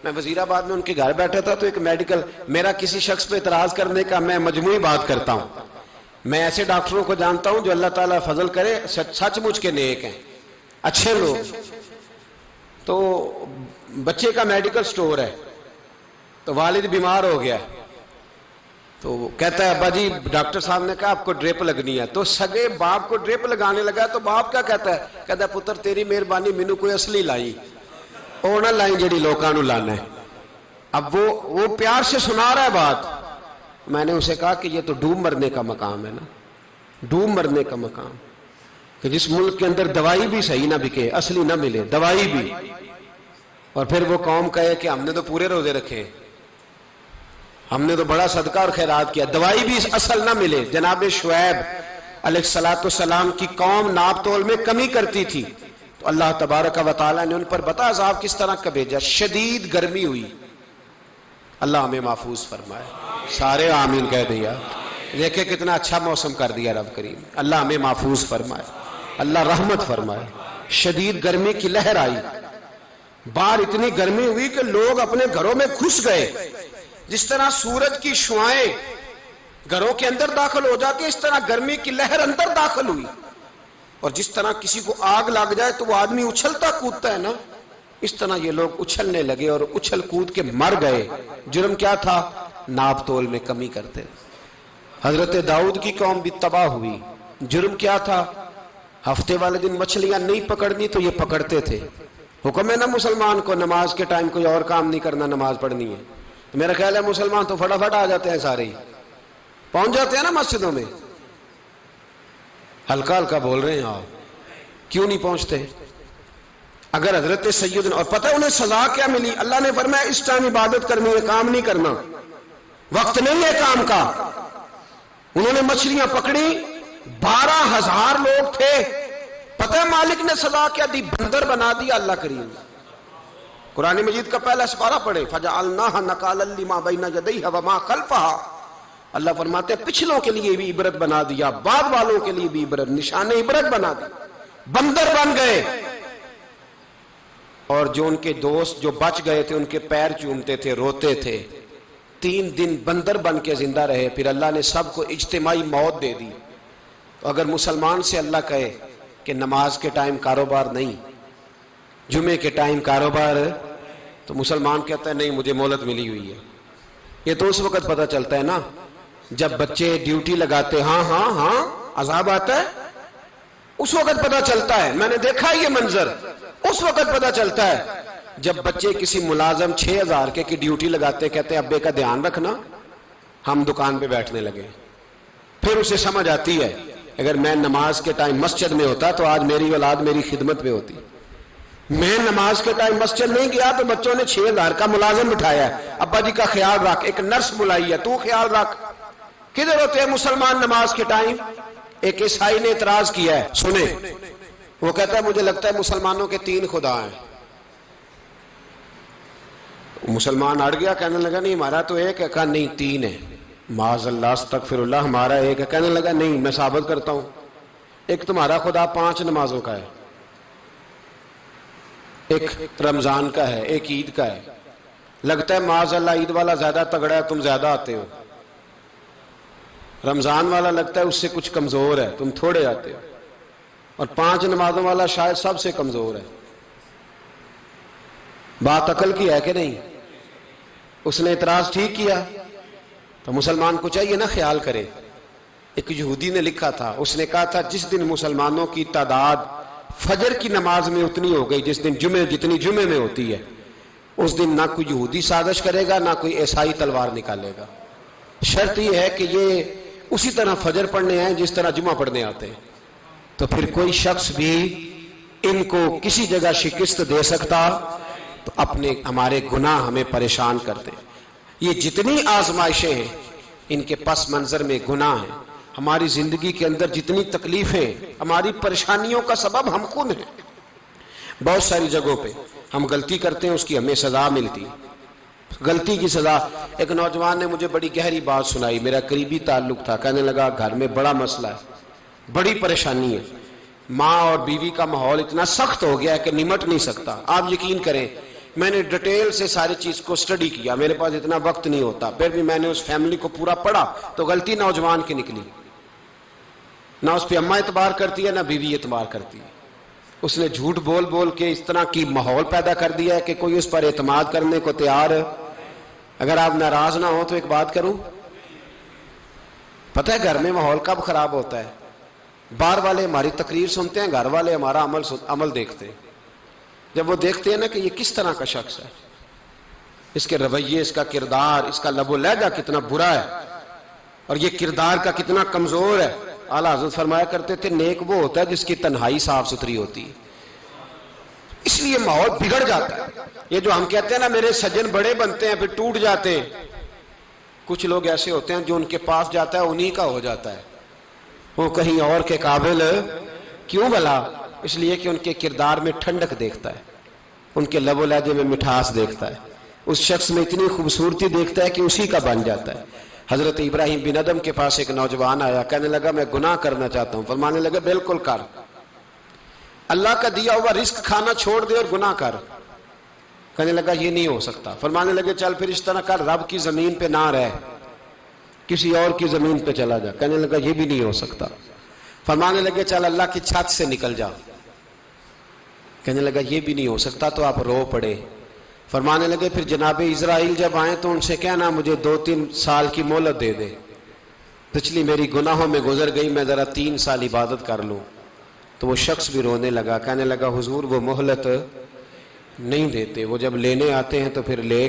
میں وزیر آباد میں ان کے گھر بیٹھا تھا تو ایک میڈیکل، میرا کسی شخص پہ اعتراض کرنے کا میں مجموعی بات کرتا ہوں. میں ایسے ڈاکٹروں کو جانتا ہوں جو اللہ تعالیٰ فضل کرے سچ مچ کے نیک ہیں، اچھے لوگ. تو بچے کا میڈیکل سٹور ہے تو والد بیمار ہو گیا تو کہتا ہے ابا جی ڈاکٹر صاحب نے کہا آپ کو ڈرپ لگنی ہے. تو سگے باپ کو ڈرپ لگانے لگا تو باپ کیا کہتا ہے پتر تیری مہربانی مینو کوئی اصلی لائی، اور نہ لائیں جڑی لوکاں نو لانا ہے. اب وہ پیار سے سنا رہا ہے بات. میں نے اسے کہا کہ یہ تو ڈوب مرنے کا مقام ہے نا، ڈوب مرنے کا مقام، کہ جس ملک کے اندر دوائی بھی صحیح نہ بکے، اصلی نہ ملے دوائی بھی، اور پھر وہ قوم کہے کہ ہم نے تو پورے روزے رکھے. ہم نے تو بڑا صدقہ اور خیرات کیا، دوائی بھی اصل نہ ملے۔ جناب شعیب علیہ السلام کی قوم ناپ تول میں کمی کرتی تھی، تو اللہ تبارک و تعالیٰ نے ان پر بتا عذاب کس طرح کا بھیجا، شدید گرمی ہوئی۔ اللہ ہمیں محفوظ فرمائے، سارے آمین کہہ دیا۔ دیکھیں کتنا اچھا موسم کر دیا رب کریم، اللہ ہمیں محفوظ فرمائے، اللہ رحمت فرمائے۔ شدید گرمی کی لہر آئی، باہر اتنی گرمی ہوئی کہ لوگ اپنے گھروں میں گھس گئے۔ جس طرح سورج کی شعاعیں گھروں کے اندر داخل ہو جاتی ہے، اس طرح گرمی کی لہر اندر داخل ہوئی۔ اور جس طرح کسی کو آگ لگ جائے تو وہ آدمی اچھلتا کودتا ہے نا، اس طرح یہ لوگ اچھلنے لگے اور اچھل کود کے مر گئے۔ جرم کیا تھا؟ ناپ تول میں کمی کرتے۔ حضرت داؤد کی قوم بھی تباہ ہوئی۔ جرم کیا تھا؟ ہفتے والے دن مچھلیاں نہیں پکڑنی تو یہ پکڑتے تھے۔ حکم ہے نا مسلمان کو نماز کے ٹائم کوئی اور کام نہیں کرنا، نماز پڑھنی ہے۔ تو میرا خیال ہے مسلمان تو فٹافٹ آ جاتے ہیں، سارے ہی پہنچ جاتے ہیں نا مسجدوں میں۔ ہلکا ہلکا بول رہے ہیں آپ، کیوں نہیں پہنچتے؟ اگر حضرت سیدنا، اور پتہ انہیں سزا کیا ملی؟ اللہ نے فرمایا اس ٹائم عبادت کرنی ہے، کام نہیں کرنا، وقت نہیں ہے کام کا۔ انہوں نے مچھلیاں پکڑی، 12,000 لوگ تھے۔ پتہ ہے مالک نے سزا کیا دی؟ بندر بنا دیا اللہ کریم۔ قرآن مجید کا پہلا سپارہ پڑھے، فَجَعَلْنَاهَا نَكَالًا لِمَا بَيْنَ يَدَيْهَا وَمَا خَلْفَهَا۔ اللہ فرماتے ہیں پچھلوں کے لیے بھی عبرت بنا دیا، بعد والوں کے لیے بھی عبرت، نشان عبرت بنا دیا۔ بندر بن گئے، اور جو ان کے دوست جو بچ گئے تھے ان کے پیر چومتے تھے، روتے تھے۔ 3 دن بندر بن کے زندہ رہے، پھر اللہ نے سب کو اجتماعی موت دے دی۔ تو اگر مسلمان سے اللہ کہے کہ نماز کے ٹائم کاروبار نہیں، جمعے کے ٹائم کاروبار، تو مسلمان کہتا ہے نہیں مجھے مہلت ملی ہوئی ہے۔ یہ تو اس وقت پتہ چلتا ہے نا جب بچے ڈیوٹی لگاتے، ہاں ہاں ہاں عذاب آتا ہے، اس وقت پتہ چلتا ہے۔ میں نے دیکھا یہ منظر، اس وقت پتہ چلتا ہے جب بچے کسی ملازم 6,000 کی ڈیوٹی لگاتے، کہتے ہیں ابے کا دھیان رکھنا، ہم دکان پہ بیٹھنے لگے۔ پھر اسے سمجھ آتی ہے اگر میں نماز کے ٹائم مسجد میں ہوتا تو آج میری اولاد میری خدمت میں ہوتی۔ میں نماز کے ٹائم مسجد نہیں گیا تو بچوں نے 6,000 کا ملازم بٹھایا ہے، ابا جی کا خیال رکھ، ایک نرس بلائی ہے، تو خیال رکھ۔ کدھر ہوتے ہیں مسلمان نماز کے ٹائم؟ ایک عیسائی نے اعتراض کیا ہے، سنیں، وہ کہتا ہے مجھے لگتا ہے مسلمانوں کے 3 خدا ہیں۔ مسلمان اڑ گیا، کہنے لگا نہیں ہمارا تو ایک ہے، کہا نہیں 3 ہے۔ معاذ اللہ استغفر اللہ، ہمارا ایک ہے۔ کہنے لگا نہیں میں ثابت کرتا ہوں، ایک تمہارا خدا 5 نمازوں کا ہے، ایک رمضان کا ہے، ایک عید کا ہے۔ لگتا ہے معاذ اللہ عید والا زیادہ تگڑا ہے، تم زیادہ آتے ہو۔ رمضان والا لگتا ہے اس سے کچھ کمزور ہے، تم تھوڑے آتے ہو۔ اور 5 نمازوں والا شاید سب سے کمزور ہے۔ بات عقل کی ہے کہ نہیں؟ اس نے اعتراض ٹھیک کیا، تو مسلمان کو چاہیے نا خیال کرے۔ ایک یہودی نے لکھا تھا، اس نے کہا تھا جس دن مسلمانوں کی تعداد فجر کی نماز میں اتنی ہو گئی جس دن جتنی جمعے میں ہوتی ہے، اس دن نہ کوئی یہودی سازش کرے گا نہ کوئی عیسائی تلوار نکالے گا۔ شرط یہ ہے کہ یہ اسی طرح فجر پڑھنے آئیں جس طرح جمعہ پڑھنے آتے ہیں، تو پھر کوئی شخص بھی ان کو کسی جگہ شکست دے سکتا تو اپنے ہمارے گناہ ہمیں پریشان کرتے ہیں۔ یہ جتنی آزمائشیں ہیں ان کے پس منظر میں گناہ ہیں۔ ہماری زندگی کے اندر جتنی تکلیفیں، ہماری پریشانیوں کا سبب ہم خود ہیں۔ بہت ساری جگہوں پہ ہم غلطی کرتے ہیں، اس کی ہمیں سزا ملتی ہے۔ غلطی کی سزا۔ ایک نوجوان نے مجھے بڑی گہری بات سنائی، میرا قریبی تعلق تھا، کہنے لگا گھر میں بڑا مسئلہ ہے، بڑی پریشانی ہے، ماں اور بیوی کا ماحول اتنا سخت ہو گیا ہے کہ نمٹ نہیں سکتا۔ آپ یقین کریں میں نے ڈیٹیل سے ساری چیز کو سٹڈی کیا، میرے پاس اتنا وقت نہیں ہوتا، پھر بھی میں نے اس فیملی کو پورا پڑھا تو غلطی نوجوان کی نکلی۔ نہ اس پہ اماں اعتبار کرتی ہے نہ بیوی اعتبار کرتی ہے۔ اس نے جھوٹ بول بول کے اس طرح کی ماحول پیدا کر دیا ہے کہ کوئی اس پر اعتماد کرنے کو تیار ہے۔ اگر آپ ناراض نہ ہو تو ایک بات کروں، پتہ ہے گھر میں ماحول کب خراب ہوتا ہے؟ باہر والے ہماری تقریر سنتے ہیں، گھر والے ہمارا عمل دیکھتے ہیں۔ جب وہ دیکھتے ہیں نا کہ یہ کس طرح کا شخص ہے، اس کے رویے، اس کا کردار، اس کا لب و لہجہ کتنا برا ہے اور یہ کردار کا کتنا کمزور ہے۔ اعلیٰ حضرت فرمایا کرتے تھے نیک وہ ہوتا ہے جس کی تنہائی صاف ستھری ہوتی ہے، اس لیے ماحول بگڑ جاتا ہے۔ یہ جو ہم کہتے ہیں نا میرے سجن بڑے بنتے ہیں پھر ٹوٹ جاتے ہیں، کچھ لوگ ایسے ہوتے ہیں جو ان کے پاس جاتا ہے انہی کا ہو جاتا ہے، وہ کہیں اور کے قابل کیوں بھلا؟ اس لیے کہ ان کے کردار میں ٹھنڈک دیکھتا ہے، ان کے لب و لہجے میں مٹھاس دیکھتا ہے، اس شخص میں اتنی خوبصورتی دیکھتا ہے کہ اسی کا بن جاتا ہے۔ حضرت ابراہیم بن ادم کے پاس ایک نوجوان آیا، کہنے لگا میں گناہ کرنا چاہتا ہوں۔ فرمانے لگا بالکل کر، اللہ کا دیا ہوا رزق کھانا چھوڑ دے اور گناہ کر۔ کہنے لگا یہ نہیں ہو سکتا۔ فرمانے لگے چل پھر اس طرح کر، رب کی زمین پہ نہ رہ، کسی اور کی زمین پہ چلا جا۔ کہنے لگا یہ بھی نہیں ہو سکتا۔ فرمانے لگے چل اللہ کی چھت سے نکل جا۔ کہنے لگا یہ بھی نہیں ہو سکتا، تو آپ رو پڑے۔ فرمانے لگے پھر جناب اسرائیل جب آئیں تو ان سے کہنا مجھے 2-3 سال کی مہلت دے دے، پچھلی میری گناہوں میں گزر گئی، میں ذرا 3 سال عبادت کر لوں۔ تو وہ شخص بھی رونے لگا، کہنے لگا حضور وہ مہلت نہیں دیتے، وہ جب لینے آتے ہیں تو پھر لے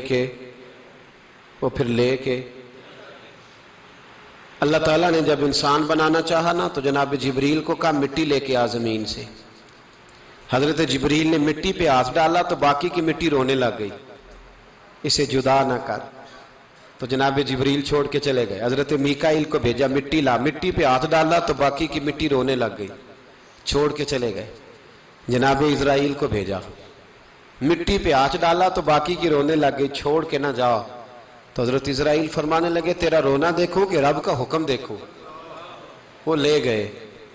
کے اللہ تعالیٰ نے جب انسان بنانا چاہا نا تو جناب جبریل کو کہا مٹی لے کے آ زمین سے۔ حضرت جبریل نے مٹی پہ ہاتھ ڈالا تو باقی کی مٹی رونے لگ گئی، اسے جدا نہ کر۔ تو جناب جبریل چھوڑ کے چلے گئے۔ حضرت میکائیل کو بھیجا مٹی لا، مٹی پہ ہاتھ ڈالا تو باقی کی مٹی رونے لگ گئی، چھوڑ کے چلے گئے۔ جناب اسرائیل کو بھیجا، مٹی پہ ہاتھ ڈالا تو باقی کی رونے لگ گئی، چھوڑ کے نہ جاؤ۔ تو حضرت اسرائیل فرمانے لگے تیرا رونا دیکھو کہ رب کا حکم دیکھو۔ وہ لے گئے،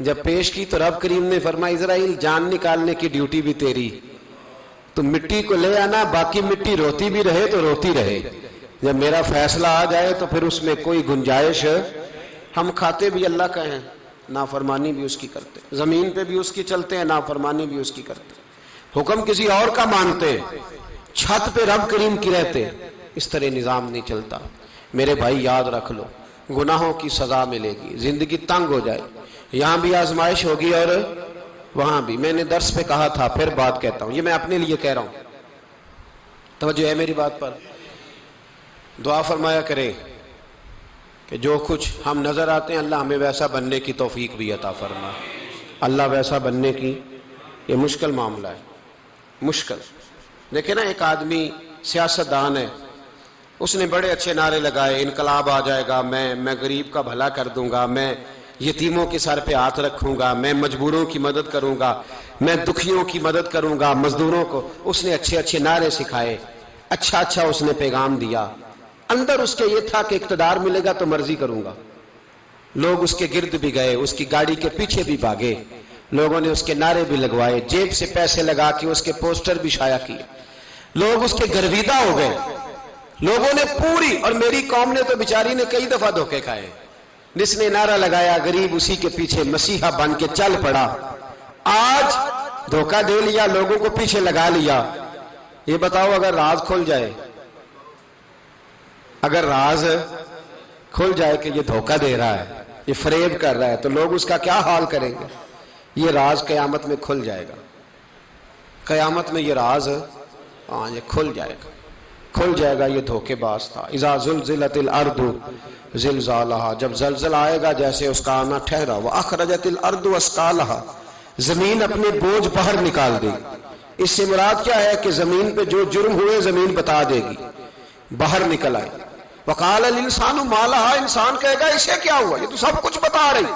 جب پیش کی تو رب کریم نے فرمایا اسرائیل جان نکالنے کی ڈیوٹی بھی تیری، تو مٹی کو لے آنا، باقی مٹی روتی بھی رہے تو روتی رہے، جب میرا فیصلہ آ جائے تو پھر اس میں کوئی گنجائش، ہم کھاتے بھی اللہ کا ہیں، نافرمانی بھی اس کی کرتے، زمین پہ بھی اس کی چلتے ہیں، نافرمانی بھی اس کی کرتے، حکم کسی اور کا مانتے، چھت پہ رب کریم کی رہتے۔ اس طرح نظام نہیں چلتا۔ میرے بھائی یاد رکھ لو، گناہوں کی سزا ملے گی، زندگی تنگ ہو جائے، یہاں بھی آزمائش ہوگی اور وہاں بھی۔ میں نے درس پہ کہا تھا، پھر بات کہتا ہوں، یہ میں اپنے لیے کہہ رہا ہوں، توجہ ہے میری بات پر۔ دعا فرمایا کرے کہ جو کچھ ہم نظر آتے ہیں اللہ ہمیں ویسا بننے کی توفیق بھی عطا فرمائے۔ اللہ ویسا بننے کی، یہ مشکل معاملہ ہے، مشکل۔ دیکھیں نا ایک آدمی سیاستدان ہے، اس نے بڑے اچھے نعرے لگائے، انقلاب آ جائے گا، میں غریب کا بھلا کر دوں گا، میں یتیموں کے سر پہ ہاتھ رکھوں گا، میں مجبوروں کی مدد کروں گا، میں دکھیوں کی مدد کروں گا، مزدوروں کو۔ اس نے اچھے اچھے نعرے سکھائے، اچھا اس نے پیغام دیا، اندر اس کے یہ تھا کہ اقتدار ملے گا تو مرضی کروں گا۔ لوگ اس کے گرد بھی گئے، اس کی گاڑی کے پیچھے بھی بھاگے، لوگوں نے اس کے نعرے بھی لگوائے، جیب سے پیسے لگا کے اس کے پوسٹر بھی شائع کیے، لوگ اس کے گرویدہ ہو گئے، لوگوں نے پوری، اور میری قوم نے تو بیچاری نے کئی دفعہ دھوکے کھائے، جس نے نعرہ لگایا غریب اسی کے پیچھے مسیحا بن کے چل پڑا۔ آج دھوکہ دے لیا، لوگوں کو پیچھے لگا لیا۔ یہ بتاؤ اگر راز کھل جائے، اگر راز کھل جائے کہ یہ دھوکہ دے رہا ہے، یہ فریب کر رہا ہے، تو لوگ اس کا کیا حال کریں گے؟ یہ راز قیامت میں کھل جائے گا، قیامت میں یہ راز یہ کھل جائے گا، یہ دھوکے باز تھا۔ اذا زلزلت الارض زلزالها، جب زلزلہ آئے گا جیسے اس کا آنا ٹھہرا، واخرجت الارض اثقالها، زمین اپنے بوجھ باہر نکال دے گی۔ اس سے مراد کیا ہے کہ زمین پہ جو جرم ہوئے زمین بتا دے گی، باہر نکل آئے۔ وقال الانسان ما لها، انسان کہے گا اسے کیا ہوا، یہ تو سب کچھ بتا رہی،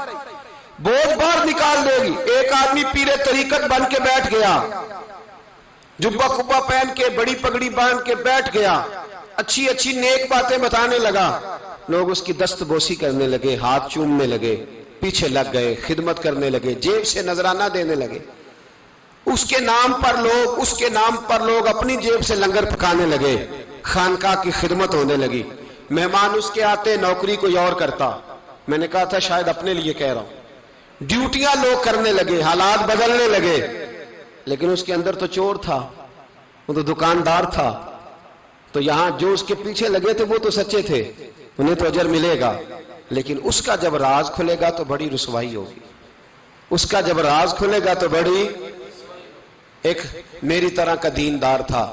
بوجھ باہر نکال دے گی۔ ایک آدمی پیر طریقت بن کے بیٹھ گیا، جبہ کبا پہن کے بڑی پگڑی باندھ کے بیٹھ گیا، اچھی اچھی نیک باتیں بتانے لگا، لوگ اس کی دست بوسی کرنے لگے، ہاتھ چومنے لگے، پیچھے لگ گئے، خدمت کرنے لگے، جیب سے نذرانہ دینے لگے، اس کے نام پر لوگ اپنی جیب سے لنگر پکانے لگے، خانقاہ کی خدمت ہونے لگی، مہمان اس کے آتے، نوکری کوئی اور کرتا۔ میں نے کہا تھا شاید اپنے لیے کہہ رہا ہوں، ڈیوٹیاں لوگ کرنے لگے، حالات بدلنے لگے، لیکن اس کے اندر تو چور تھا، وہ تو دکاندار تھا، تو یہاں جو اس کے پیچھے لگے تھے وہ تو سچے تھے، انہیں تو اجر ملے گا، لیکن اس کا جب راز کھلے گا تو بڑی رسوائی ہوگی، اس کا جب راز کھلے گا تو بڑی۔ ایک میری طرح کا دیندار تھا،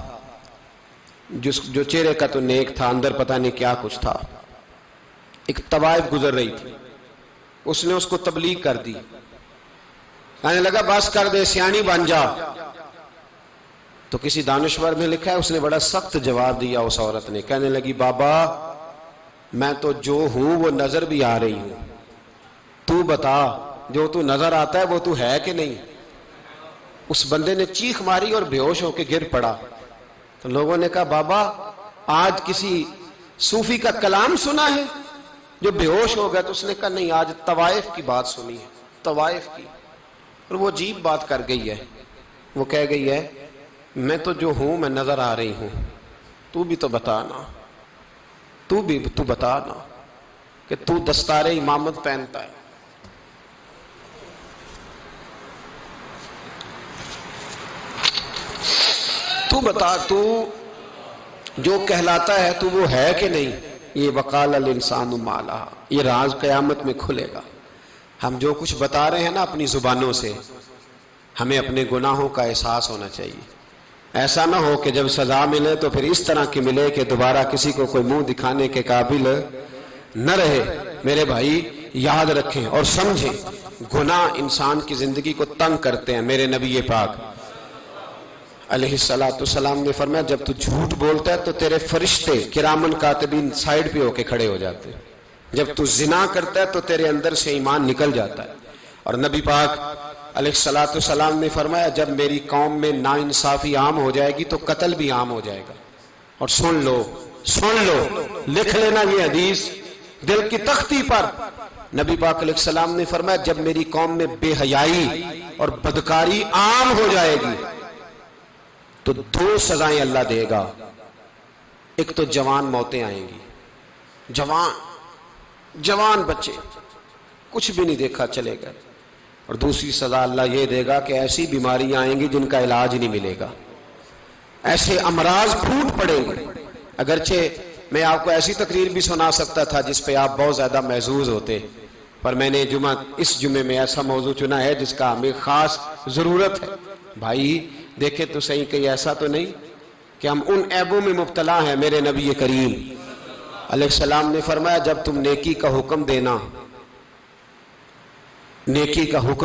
جو چہرے کا تو نیک تھا، اندر پتہ نہیں کیا کچھ تھا۔ ایک طوائف گزر رہی تھی، اس نے اس کو تبلیغ کر دی، کہنے لگا بس کر دے، سیانی بن جا۔ تو کسی دانشور میں لکھا ہے اس نے بڑا سخت جواب دیا، اس عورت نے کہنے لگی بابا میں تو جو ہوں وہ نظر بھی آ رہی ہوں، تو بتا جو تو نظر آتا ہے وہ تو ہے کہ نہیں؟ اس بندے نے چیخ ماری اور بے ہوش ہو کے گر پڑا۔ تو لوگوں نے کہا بابا آج کسی صوفی کا کلام سنا ہے جو بے ہوش ہو گیا؟ تو اس نے کہا نہیں، آج طوائف کی بات سنی ہے، طوائف کی۔ اور وہ عجیب بات کر گئی ہے، وہ کہہ گئی ہے میں تو جو ہوں میں نظر آ رہی ہوں، تو بھی تو بتانا، تو بتانا کہ تو دستار امامت پہنتا ہے۔ تو بتا تو جو کہلاتا ہے تو وہ ہے کہ نہیں؟ یہ وقال الانسان ما لہا، یہ راز قیامت میں کھلے گا۔ ہم جو کچھ بتا رہے ہیں نا اپنی زبانوں سے، ہمیں اپنے گناہوں کا احساس ہونا چاہیے۔ ایسا نہ ہو کہ جب سزا ملے تو پھر اس طرح کی ملے کہ دوبارہ کسی کو کوئی منہ دکھانے کے قابل نہ رہے۔ میرے بھائی یاد رکھیں اور سمجھیں، گناہ انسان کی زندگی کو تنگ کرتے ہیں۔ میرے نبی پاک علیہ السلام نے فرمایا جب تو جھوٹ بولتا ہے تو تیرے فرشتے کرامن کاتبین سائیڈ پہ ہو کے کھڑے ہو جاتے ہیں، جب تو زنا کرتا ہے تو تیرے اندر سے ایمان نکل جاتا ہے۔ اور نبی پاک علیہ السلام نے فرمایا جب میری قوم میں ناانصافی عام ہو جائے گی تو قتل بھی عام ہو جائے گا۔ اور سن لو لکھ لینا یہ حدیث دل کی تختی پر، نبی پاک علیہ السلام نے فرمایا جب میری قوم میں بے حیائی اور بدکاری عام ہو جائے گی تو دو سزائیں اللہ دے گا۔ ایک تو جوان موتیں آئیں گی، جوان بچے کچھ بھی نہیں دیکھا چلے گئے، اور دوسری سزا اللہ یہ دے گا کہ ایسی بیماریاں آئیں گی جن کا علاج نہیں ملے گا، ایسے امراض پھوٹ پڑیں گے۔ اگرچہ میں آپ کو ایسی تقریر بھی سنا سکتا تھا جس پہ آپ بہت زیادہ محظوظ ہوتے، پر میں نے اس جمعے میں ایسا موضوع چنا ہے جس کا ہمیں خاص ضرورت ہے۔ بھائی دیکھیں تو صحیح، کہیں ایسا تو نہیں کہ ہم ان عیبوں میں مبتلا ہیں۔ میرے نبی کریم علیہ السلام نے فرمایا جب تم نیکی کا حکم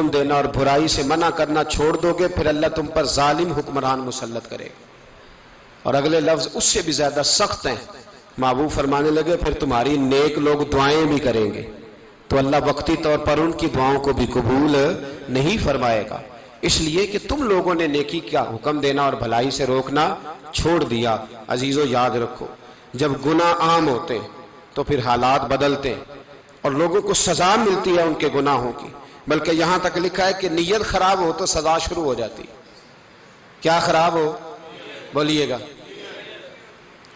دینا اور برائی سے منع کرنا چھوڑ دو گے پھر اللہ تم پر ظالم حکمران مسلط کرے گا۔ اور اگلے لفظ اس سے بھی زیادہ سخت ہیں، محبوب فرمانے لگے پھر تمہاری نیک لوگ دعائیں بھی کریں گے تو اللہ وقتی طور پر ان کی دعاؤں کو بھی قبول نہیں فرمائے گا، اس لیے کہ تم لوگوں نے نیکی کا حکم دینا اور بھلائی سے روکنا چھوڑ دیا۔ عزیزو یاد رکھو جب گناہ عام ہوتے تو پھر حالات بدلتے اور لوگوں کو سزا ملتی ہے ان کے گناہوں کی، بلکہ یہاں تک لکھا ہے کہ نیت خراب ہو تو سزا شروع ہو جاتی۔ کیا خراب ہو؟ بولیے گا۔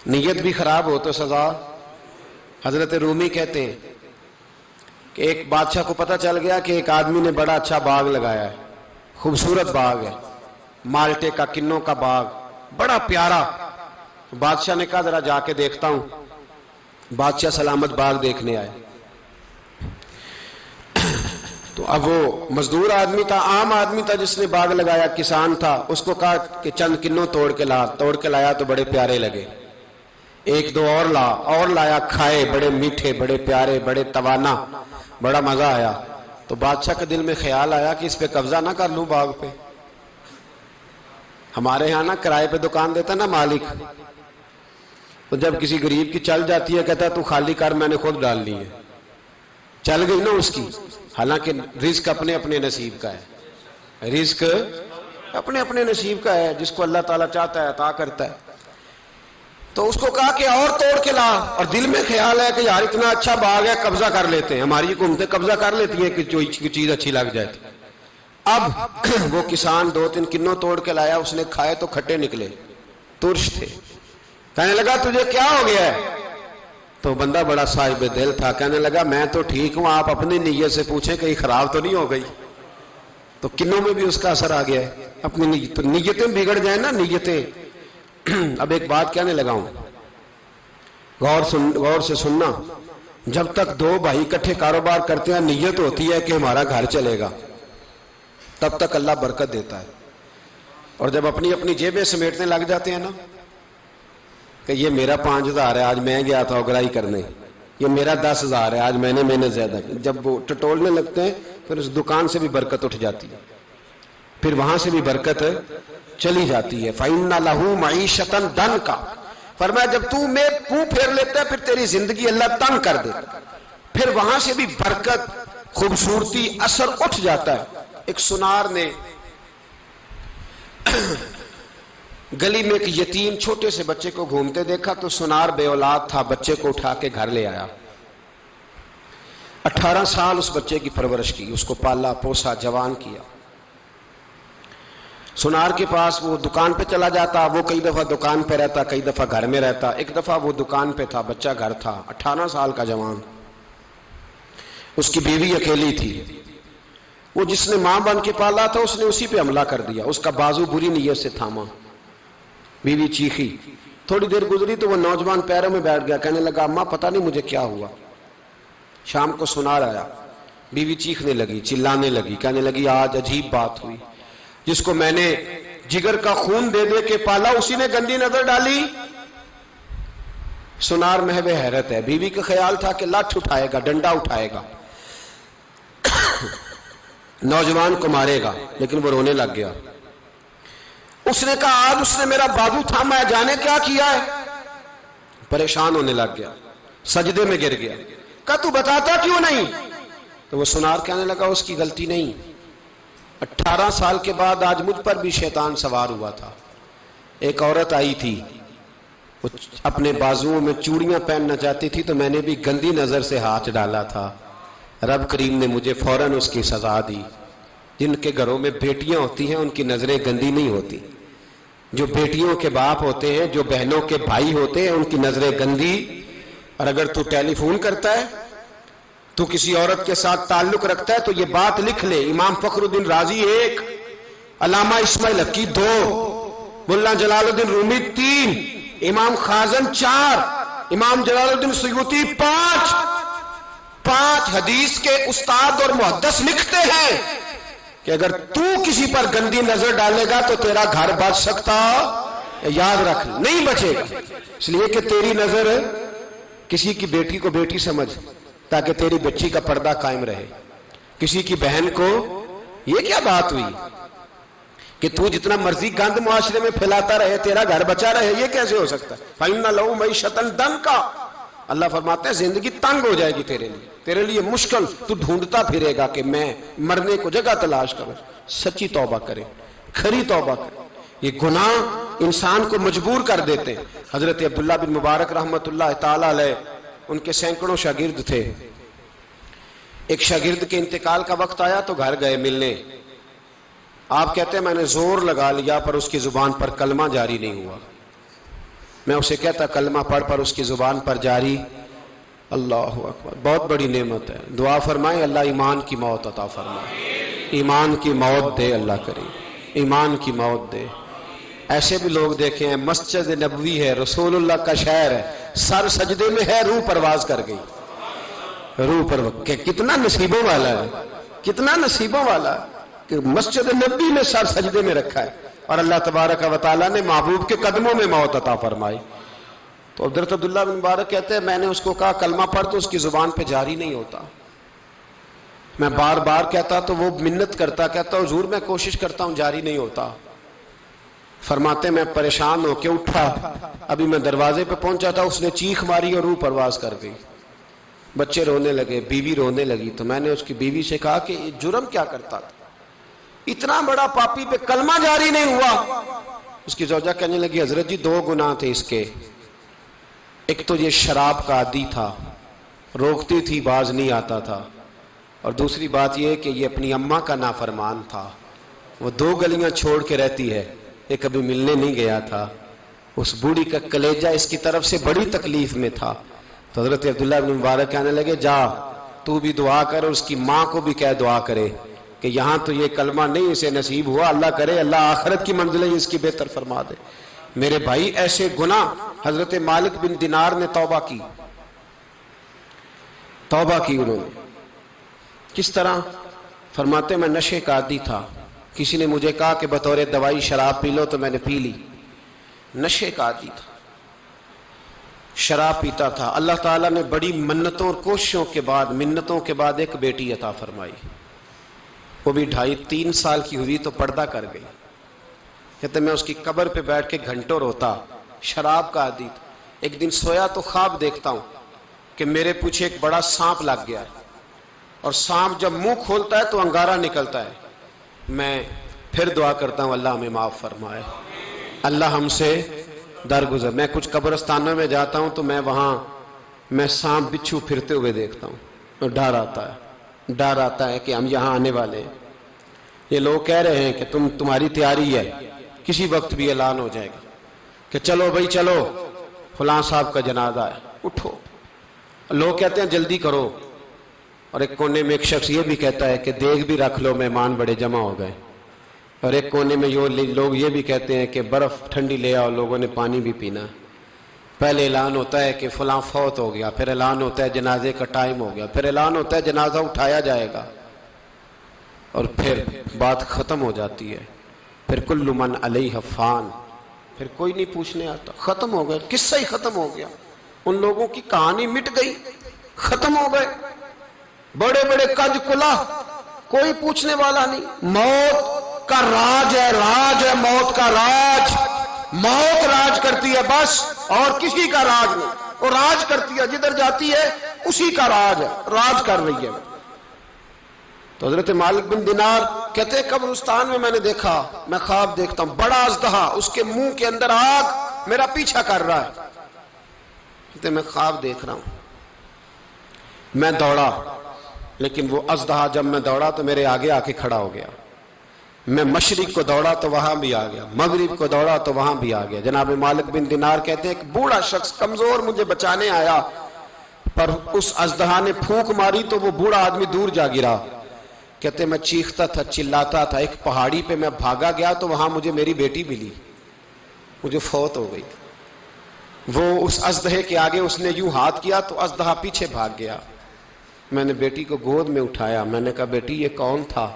نیت بھی خراب ہو تو سزا۔ حضرت رومی کہتے ہیں کہ ایک بادشاہ کو پتہ چل گیا کہ ایک آدمی نے بڑا اچھا باغ لگایا ہے، خوبصورت باغ ہے، مالٹے کا، کنوں کا باغ، بڑا پیارا۔ بادشاہ نے کہا ذرا جا کے دیکھتا ہوں۔ بادشاہ سلامت باغ دیکھنے آئے تو اب وہ مزدور آدمی تھا، عام آدمی تھا جس نے باغ لگایا، کسان تھا، اس کو کہا کہ چند کنوں توڑ کے لایا تو بڑے پیارے لگے، ایک دو اور لایا، کھائے، بڑے میٹھے، بڑے پیارے، بڑے توانا، بڑا مزہ آیا۔ تو بادشاہ کے دل میں خیال آیا کہ اس پہ قبضہ نہ کر لوں باغ پہ۔ ہمارے ہاں نا کرائے پہ دکان دیتا نا مالک، تو جب کسی غریب کی چل جاتی ہے کہتا ہے تو خالی کر، میں نے خود ڈال لی ہے، چل گئی نا اس کی۔ حالانکہ رزق اپنے اپنے نصیب کا ہے، رزق اپنے اپنے نصیب کا ہے، جس کو اللہ تعالیٰ چاہتا ہے عطا کرتا ہے۔ تو اس کو کہا کہ اور توڑ کے لا، اور دل میں خیال ہے کہ یار اتنا اچھا باغ ہے، قبضہ کر لیتے ہیں، ہماری حکومتیں قبضہ کر لیتی ہیں کہ جو چیز اچھی لگ جائے۔ اب وہ کسان دو تین کنوں توڑ کے لایا، اس نے کھائے تو کھٹے نکلے، ترش تھے۔ کہنے لگا تجھے کیا ہو گیا ہے؟ تو بندہ بڑا صاحب دل تھا، کہنے لگا میں تو ٹھیک ہوں، آپ اپنی نیت سے پوچھیں کہیں خراب تو نہیں ہو گئی۔ تو کنوں میں بھی اس کا اثر آ گیا ہے، اپنی نیت، تو نیتیں بگڑ جائیں نا، نیتیں۔ اب ایک بات کہنے لگا ہوں، غور سے سننا، جب تک دو بھائی اکٹھے کاروبار کرتے ہیں نیت ہوتی ہے کہ ہمارا گھر چلے گا، تب تک اللہ برکت دیتا ہے۔ اور جب اپنی اپنی جیبیں سمیٹنے لگ جاتے ہیں نا کہ یہ میرا 5000 ہے، آج میں گیا تھا اگرائی کرنے، یہ میرا 10,000 ہے، آج میں نے زیادہ کی، جب وہ ٹٹولنے لگتے ہیں پھر اس دکان سے بھی برکت اٹھ جاتی ہے، پھر وہاں سے بھی برکت چلی جاتی ہے۔ فَإِنَّ لَهُ مَعِيشَةً ضَنْكَ، فرمایا جب تو میں منہ پھیر لیتا ہے پھر تیری زندگی اللہ تنگ کر دیتا، پھر وہاں سے بھی برکت، خوبصورتی، اثر اٹھ جاتا ہے۔ ایک سنار نے گلی میں ایک یتیم چھوٹے سے بچے کو گھومتے دیکھا تو سنار بے اولاد تھا، بچے کو اٹھا کے گھر لے آیا، 18 سال اس بچے کی پرورش کی، اس کو پالا پوسا، جوان کیا۔ سنار کے پاس وہ دکان پہ چلا جاتا، وہ کئی دفعہ دکان پہ رہتا، کئی دفعہ گھر میں رہتا۔ ایک دفعہ وہ دکان پہ تھا، بچہ گھر تھا، 18 سال کا جوان، اس کی بیوی اکیلی تھی۔ وہ جس نے ماں بن کے پالا تھا اس نے اسی پہ حملہ کر دیا، اس کا بازو بری نیت سے تھاما، بیوی چیخی۔ تھوڑی دیر گزری تو وہ نوجوان پیروں میں بیٹھ گیا، کہنے لگا اماں پتہ نہیں مجھے کیا ہوا۔ شام کو سنار آیا، بیوی چیخنے لگی، چلانے لگی، کہنے لگی آج عجیب بات ہوئی، جس کو میں نے جگر کا خون دے دے کے پالا اسی نے گندی نظر ڈالی۔ سنار محو حیرت ہے، بیوی کا خیال تھا کہ لاٹھ اٹھائے گا، ڈنڈا اٹھائے گا، نوجوان کو مارے گا، لیکن وہ رونے لگ گیا۔ اس نے کہا آج اس نے میرا بازو تھاما ہے، جانے کیا کیا ہے، پریشان ہونے لگ گیا، سجدے میں گر گیا۔ کہا تو بتاتا کیوں نہیں؟ تو وہ سنار کہنے لگا اس کی غلطی نہیں، 18 سال کے بعد آج مجھ پر بھی شیطان سوار ہوا تھا۔ ایک عورت آئی تھی، وہ اپنے بازوؤں میں چوڑیاں پہننا چاہتی تھی تو میں نے بھی گندی نظر سے ہاتھ ڈالا تھا، رب کریم نے مجھے فوراً اس کی سزا دی۔ جن کے گھروں میں بیٹیاں ہوتی ہیں ان کی نظریں گندی نہیں ہوتی، جو بیٹیوں کے باپ ہوتے ہیں، جو بہنوں کے بھائی ہوتے ہیں، ان کی نظریں گندی۔ اور اگر تو ٹیلی فون کرتا ہے، تو کسی عورت کے ساتھ تعلق رکھتا ہے تو یہ بات لکھ لے، امام فخر الدین رازی 1، علامہ اسماعیل حقی 2، ملا جلال الدین رومی 3، امام خازن 4، امام جلال الدین سیوطی 5 حدیث کے استاد اور محدث لکھتے ہیں کہ اگر تو کسی پر گندی نظر ڈالے گا تو تیرا گھر بچ سکتا، یاد رکھ نہیں بچے گا، اس لیے کہ تیری نظر کسی کی بیٹی کو بیٹی سمجھ تاکہ تیری بچی کا پردہ قائم رہے، کسی کی بہن کو۔ یہ کیا بات ہوئی کہ تو جتنا مرضی گند معاشرے میں پھیلاتا رہے تیرا گھر بچا رہے، یہ کیسے ہو سکتا ہے؟ فَإِنَّ لَهُ مَعِيشَةً ضَنْكَ، اللہ فرماتے ہیں زندگی تنگ ہو جائے گی تیرے لیے مشکل، تو ڈھونڈتا پھرے گا کہ میں مرنے کو جگہ تلاش کروں۔ سچی توبہ کرے، کھری توبہ کرے۔ یہ گناہ انسان کو مجبور کر دیتے ہیں۔ حضرت عبداللہ بن مبارک رحمۃ اللہ تعالی علیہ، ان کے سینکڑوں شاگرد تھے، ایک شاگرد کے انتقال کا وقت آیا تو گھر گئے ملنے۔ آپ کہتے ہیں میں نے زور لگا لیا پر اس کی زبان پر کلمہ جاری نہیں ہوا۔ میں اسے کہتا کلمہ پڑھ پر اس کی زبان پر جاری۔ اللہ اکبر، بہت بڑی نعمت ہے۔ دعا فرمائیں اللہ ایمان کی موت عطا فرمائے، ایمان کی موت دے اللہ کریم، ایمان کی موت دے۔ ایسے بھی لوگ دیکھے ہیں، مسجد نبوی ہے، رسول اللہ کا شہر ہے، سر سجدے میں ہے، روح پرواز کر گئی، روح پرواز۔ کتنا نصیبوں والا ہے، کتنا نصیبوں والا ہے کہ مسجد نبوی میں سر سجدے میں رکھا ہے اور اللہ تبارک و تعالیٰ نے محبوب کے قدموں میں موت عطا فرمائی۔ تو حضرت عبداللہ بن مبارک کہتے ہیں میں نے اس کو کہا کلمہ پڑھ تو اس کی زبان پہ جاری نہیں ہوتا۔ میں بار بار کہتا تو وہ منت کرتا، کہتا حضور میں کوشش کرتا ہوں جاری نہیں ہوتا۔ فرماتے میں پریشان ہو کے اٹھا، ابھی میں دروازے پہ پہنچا تھا اس نے چیخ ماری اور روح پرواز کر گئی۔ بچے رونے لگے، بیوی رونے لگی، تو میں نے اس کی بیوی سے کہا کہ یہ جرم کیا کرتا تھا، اتنا بڑا پاپی پہ کلمہ جاری نہیں ہوا۔ اس کی زوجہ کہنے لگی حضرت جی 2 گناہ تھے اس کے، ایک تو یہ شراب کا عادی تھا، روکتی تھی باز نہیں آتا تھا، اور دوسری بات یہ کہ یہ اپنی اماں کا نافرمان تھا، وہ 2 گلیاں چھوڑ کے رہتی ہے، یہ کبھی ملنے نہیں گیا تھا، اس بوڑھی کا کلیجہ اس کی طرف سے بڑی تکلیف میں تھا۔ تو حضرت عبداللہ بن مبارک کہنے لگے جا تو بھی دعا کر اور اس کی ماں کو بھی کہہ دعا کرے کہ یہاں تو یہ کلمہ نہیں اسے نصیب ہوا، اللہ کرے اللہ آخرت کی منزلیں اس کی بہتر فرما دے۔ میرے بھائی ایسے گناہ حضرت مالک بن دینار نے توبہ کی انہوں نے۔ کس طرح؟ فرماتے میں نشے کا عادی تھا، کسی نے مجھے کہا کہ بطور دوائی شراب پی لو تو میں نے پی لی، نشے کا عادی تھا، شراب پیتا تھا۔ اللہ تعالیٰ نے بڑی منتوں اور کوششوں کے بعد، منتوں کے بعد ایک بیٹی عطا فرمائی، وہ بھی 2.5-3 سال کی ہوئی تو پردہ کر گئی۔ کہتے میں اس کی قبر پہ بیٹھ کے گھنٹوں روتا، شراب کا عادی تھا، ایک دن سویا تو خواب دیکھتا ہوں کہ میرے پیچھے ایک بڑا سانپ لگ گیا ہے، اور سانپ جب منہ کھولتا ہے تو انگارہ نکلتا ہے۔ میں پھر دعا کرتا ہوں اللہ ہمیں معاف فرمائے، اللہ ہم سے درگزر۔ میں کچھ قبرستانوں میں جاتا ہوں تو میں سانپ بچھو پھرتے ہوئے دیکھتا ہوں، اور ڈر آتا ہے کہ ہم یہاں آنے والے ہیں۔ یہ لوگ کہہ رہے ہیں کہ تمہاری تیاری ہے، کسی وقت بھی اعلان ہو جائے گا کہ چلو بھائی چلو، فلاں صاحب کا جنازہ ہے، اٹھو۔ لوگ کہتے ہیں جلدی کرو، اور ایک کونے میں ایک شخص یہ بھی کہتا ہے کہ دیگ بھی رکھ لو، مہمان بڑے جمع ہو گئے۔ اور ایک کونے میں لوگ یہ بھی کہتے ہیں کہ برف ٹھنڈی لے آؤ، لوگوں نے پانی بھی پینا۔ پہلے اعلان ہوتا ہے کہ فلاں فوت ہو گیا، پھر اعلان ہوتا ہے جنازے کا ٹائم ہو گیا، پھر اعلان ہوتا ہے جنازہ اٹھایا جائے گا، اور پھر بات ختم ہو جاتی ہے۔ پھر کل من علیہ فان، پھر کوئی نہیں پوچھنے آتا، ختم ہو گئے، قصہ ہی ختم ہو گیا، ان لوگوں کی کہانی مٹ گئی، ختم ہو گئے۔ بڑے بڑے قد کلا، کوئی پوچھنے والا نہیں۔ موت کا راج ہے موت کا راج، موت راج کرتی ہے بس، اور کسی کا راج نہیں۔ وہ راج کرتی ہے، جدھر جاتی ہے اسی کا راج ہے، راج کر رہی ہے۔ تو حضرت مالک بن دینار کہتے ہیں قبرستان میں نے دیکھا، میں خواب دیکھتا ہوں بڑا اژدہا، اس کے منہ کے اندر آگ میرا پیچھا کر رہا ہے۔ کہتے ہیں میں خواب دیکھ رہا ہوں، میں دوڑا، لیکن وہ اژدہا جب میں دوڑا تو میرے آگے آ کے کھڑا ہو گیا۔ میں مشرق کو دوڑا تو وہاں بھی آ گیا، مغرب کو دوڑا تو وہاں بھی آ گیا۔ جناب مالک بن دینار کہتے ہیں ایک بوڑھا شخص کمزور مجھے بچانے آیا، پر اس اژدہا نے پھونک ماری تو وہ بوڑھا آدمی دور جا گرا۔ کہتے میں چیختا تھا، چلاتا تھا، ایک پہاڑی پہ میں بھاگا گیا تو وہاں مجھے میری بیٹی ملی، مجھے فوت ہو گئی۔ وہ اس اژدہے کے آگے اس نے یوں ہاتھ کیا تو اژدہا پیچھے بھاگ گیا۔ میں نے بیٹی کو گود میں اٹھایا، میں نے کہا بیٹی یہ کون تھا؟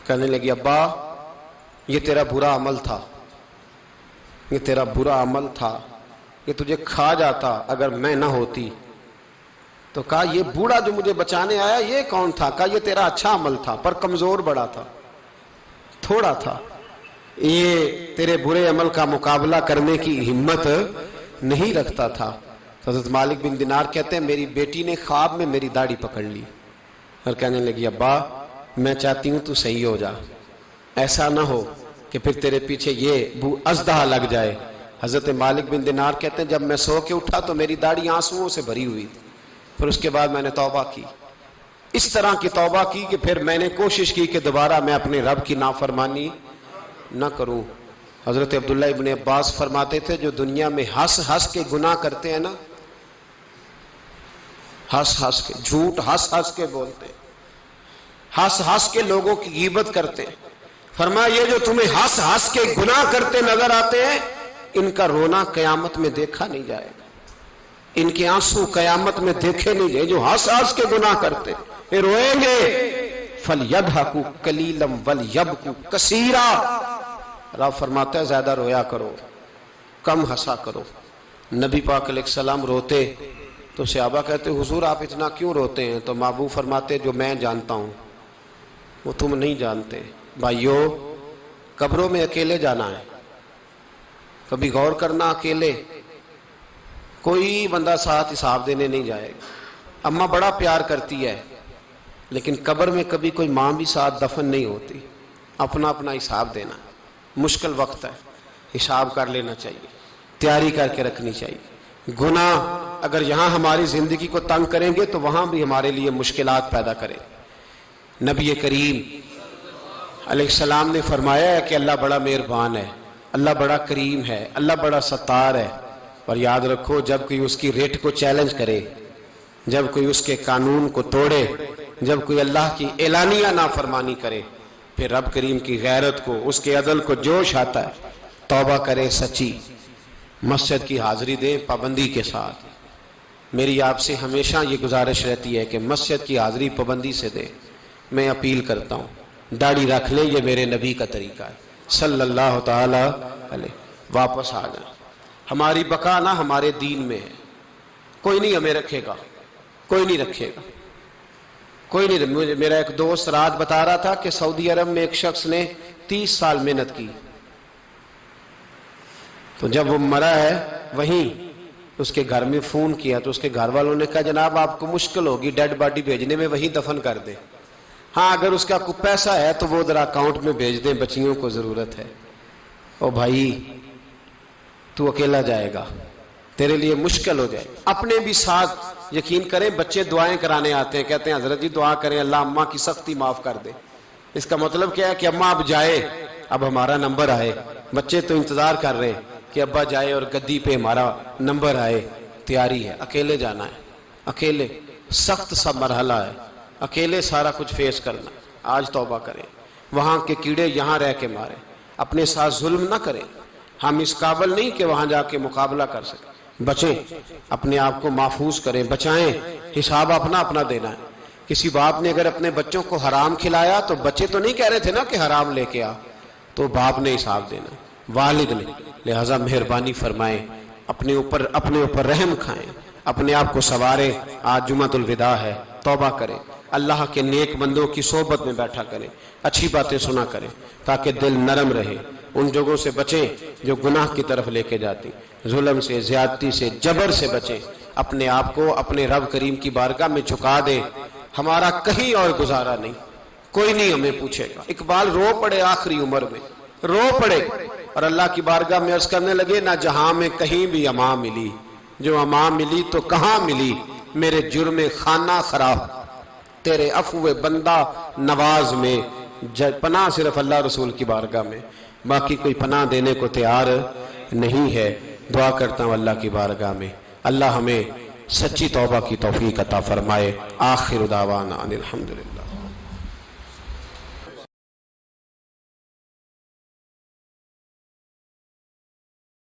کہنے لگی ابا یہ تیرا برا عمل تھا، یہ تیرا برا عمل تھا، یہ تجھے کھا جاتا اگر میں نہ ہوتی۔ تو کہا یہ بوڑھا جو مجھے بچانے آیا یہ کون تھا؟ کہا یہ تیرا اچھا عمل تھا، پر کمزور بڑا تھا، تھوڑا تھا، یہ تیرے برے عمل کا مقابلہ کرنے کی ہمت نہیں رکھتا تھا۔ حضرت مالک بن دینار کہتے ہیں میری بیٹی نے خواب میں میری داڑھی پکڑ لی اور کہنے لگی ابا میں چاہتی ہوں تو صحیح ہو جا، ایسا نہ ہو کہ پھر تیرے پیچھے یہ اژدہا لگ جائے۔ حضرت مالک بن دینار کہتے ہیں جب میں سو کے اٹھا تو میری داڑھی آنسوؤں سے بھری ہوئی تھی۔ پھر اس کے بعد میں نے توبہ کی، اس طرح کی توبہ کی کہ پھر میں نے کوشش کی کہ دوبارہ میں اپنے رب کی نافرمانی نہ کروں۔ حضرت عبداللہ ابن عباس فرماتے تھے جو دنیا میں ہنس ہنس کے گناہ کرتے ہیں نا، ہنس ہنس کے جھوٹ ہنس ہنس کے بولتے ہیں، ہنس ہنس کے لوگوں کی غیبت کرتے ہیں، فرمایا یہ جو تمہیں ہنس ہنس کے گناہ کرتے نظر آتے ہیں ان کا رونا قیامت میں دیکھا نہیں جائے گا، ان کے آنسو قیامت میں دیکھے نہیں جائے۔ جو ہنس ہنس کے گناہ کرتے یہ روئیں گے، فَلْيَضْحَكُوا قَلِيلًا وَلْيَبْكُوا كَثِيرًا۔ رب فرماتا ہے زیادہ رویا کرو، کم ہنسا کرو۔ نبی پاک علیہ السلام روتے تو صحابہ کہتے حضور آپ اتنا کیوں روتے ہیں؟ تو محبوب فرماتے جو میں جانتا ہوں وہ تم نہیں جانتے۔ بھائیو قبروں میں اکیلے جانا ہے، کبھی غور کرنا، اکیلے کوئی بندہ ساتھ حساب دینے نہیں جائے گا۔ اماں بڑا پیار کرتی ہے لیکن قبر میں کبھی کوئی ماں بھی ساتھ دفن نہیں ہوتی، اپنا اپنا حساب دینا، مشکل وقت ہے، حساب کر لینا چاہیے، تیاری کر کے رکھنی چاہیے۔ گناہ اگر یہاں ہماری زندگی کو تنگ کریں گے تو وہاں بھی ہمارے لیے مشکلات پیدا کریں۔ نبی کریم علیہ السلام نے فرمایا ہے کہ اللہ بڑا مہربان ہے، اللہ بڑا کریم ہے، اللہ بڑا ستار ہے، اور یاد رکھو جب کوئی اس کی ریٹ کو چیلنج کرے، جب کوئی اس کے قانون کو توڑے، جب کوئی اللہ کی اعلانیہ نافرمانی کرے، پھر رب کریم کی غیرت کو، اس کے عدل کو جوش آتا ہے، توبہ کرے سچی، مسجد کی حاضری دیں پابندی کے ساتھ۔ میری آپ سے ہمیشہ یہ گزارش رہتی ہے کہ مسجد کی حاضری پابندی سے دیں۔ میں اپیل کرتا ہوں داڑھی رکھ لیں، یہ میرے نبی کا طریقہ ہے صلی اللہ تعالی علیہ۔ واپس آ جائیں، ہماری بقا نہ ہمارے دین میں ہے، کوئی نہیں ہمیں رکھے گا، کوئی نہیں رکھے گا، کوئی نہیں۔ میرا ایک دوست رات بتا رہا تھا کہ سعودی عرب میں ایک شخص نے 30 سال محنت کی، تو جب وہ مرا ہے وہیں اس کے گھر میں فون کیا تو اس کے گھر والوں نے کہا جناب آپ کو مشکل ہوگی ڈیڈ باڈی بھیجنے میں، وہیں دفن کر دیں، ہاں اگر اس کا کوئی پیسہ ہے تو وہ ذرا اکاؤنٹ میں بھیج دیں، بچیوں کو ضرورت ہے۔ او بھائی تو اکیلا جائے گا، تیرے لیے مشکل ہو جائے۔ اپنے بھی ساتھ یقین کریں، بچے دعائیں کرانے آتے ہیں، کہتے ہیں حضرت جی دعا کریں اللہ اماں کی سختی معاف کر دے۔ اس کا مطلب کیا ہے کہ اماں اب جائے، اب ہمارا نمبر آئے۔ بچے تو انتظار کر رہے ہیں کہ ابا جائے اور گدی پہ ہمارا نمبر آئے، تیاری ہے۔ اکیلے جانا ہے، اکیلے، سخت سا مرحلہ ہے، اکیلے سارا کچھ فیس کرنا۔ آج توبہ کریں، وہاں کے کیڑے یہاں رہ کے مارے، اپنے ساتھ ظلم نہ کریں۔ ہم اس قابل نہیں کہ وہاں جا کے مقابلہ کر سکیں، بچیں، اپنے آپ کو محفوظ کریں، بچائیں، حساب اپنا اپنا دینا ہے۔ کسی باپ نے اگر اپنے بچوں کو حرام کھلایا تو بچے تو نہیں کہہ رہے تھے نا کہ حرام لے کے آ، تو باپ نے حساب دینا، والد نے۔ لہذا مہربانی فرمائیں، اپنے اوپر رحم کھائیں، اپنے آپ کو سنواریں۔ آج جمعۃ الوداع ہے، توبہ کریں، اللہ کے نیک بندوں کی صحبت میں بیٹھا کریں، اچھی باتیں سنا کریں تاکہ دل نرم رہے۔ ان جگہوں سے بچیں جو گناہ کی طرف لے کے جاتی، ظلم سے، زیادتی سے، جبر سے بچیں۔ اپنے آپ کو اپنے رب کریم کی بارگاہ میں جھکا دیں۔ ہمارا کہیں اور گزارا نہیں، کوئی نہیں ہمیں پوچھے گا۔ اقبال رو پڑے آخری عمر میں، رو پڑے اور اللہ کی بارگاہ میں عرض کرنے لگے، نہ جہاں میں کہیں بھی امان ملی، جو امان ملی تو کہاں ملی، میرے جرم خانہ خراب، تیرے عفو بندہ نواز میں، پناہ صرف اللہ رسول کی بارگاہ میں، باقی کوئی پناہ دینے کو تیار نہیں ہے۔ دعا کرتا ہوں اللہ کی بارگاہ میں اللہ ہمیں سچی توبہ کی توفیق عطا فرمائے۔ آخر دعوانا ان الحمدللہ۔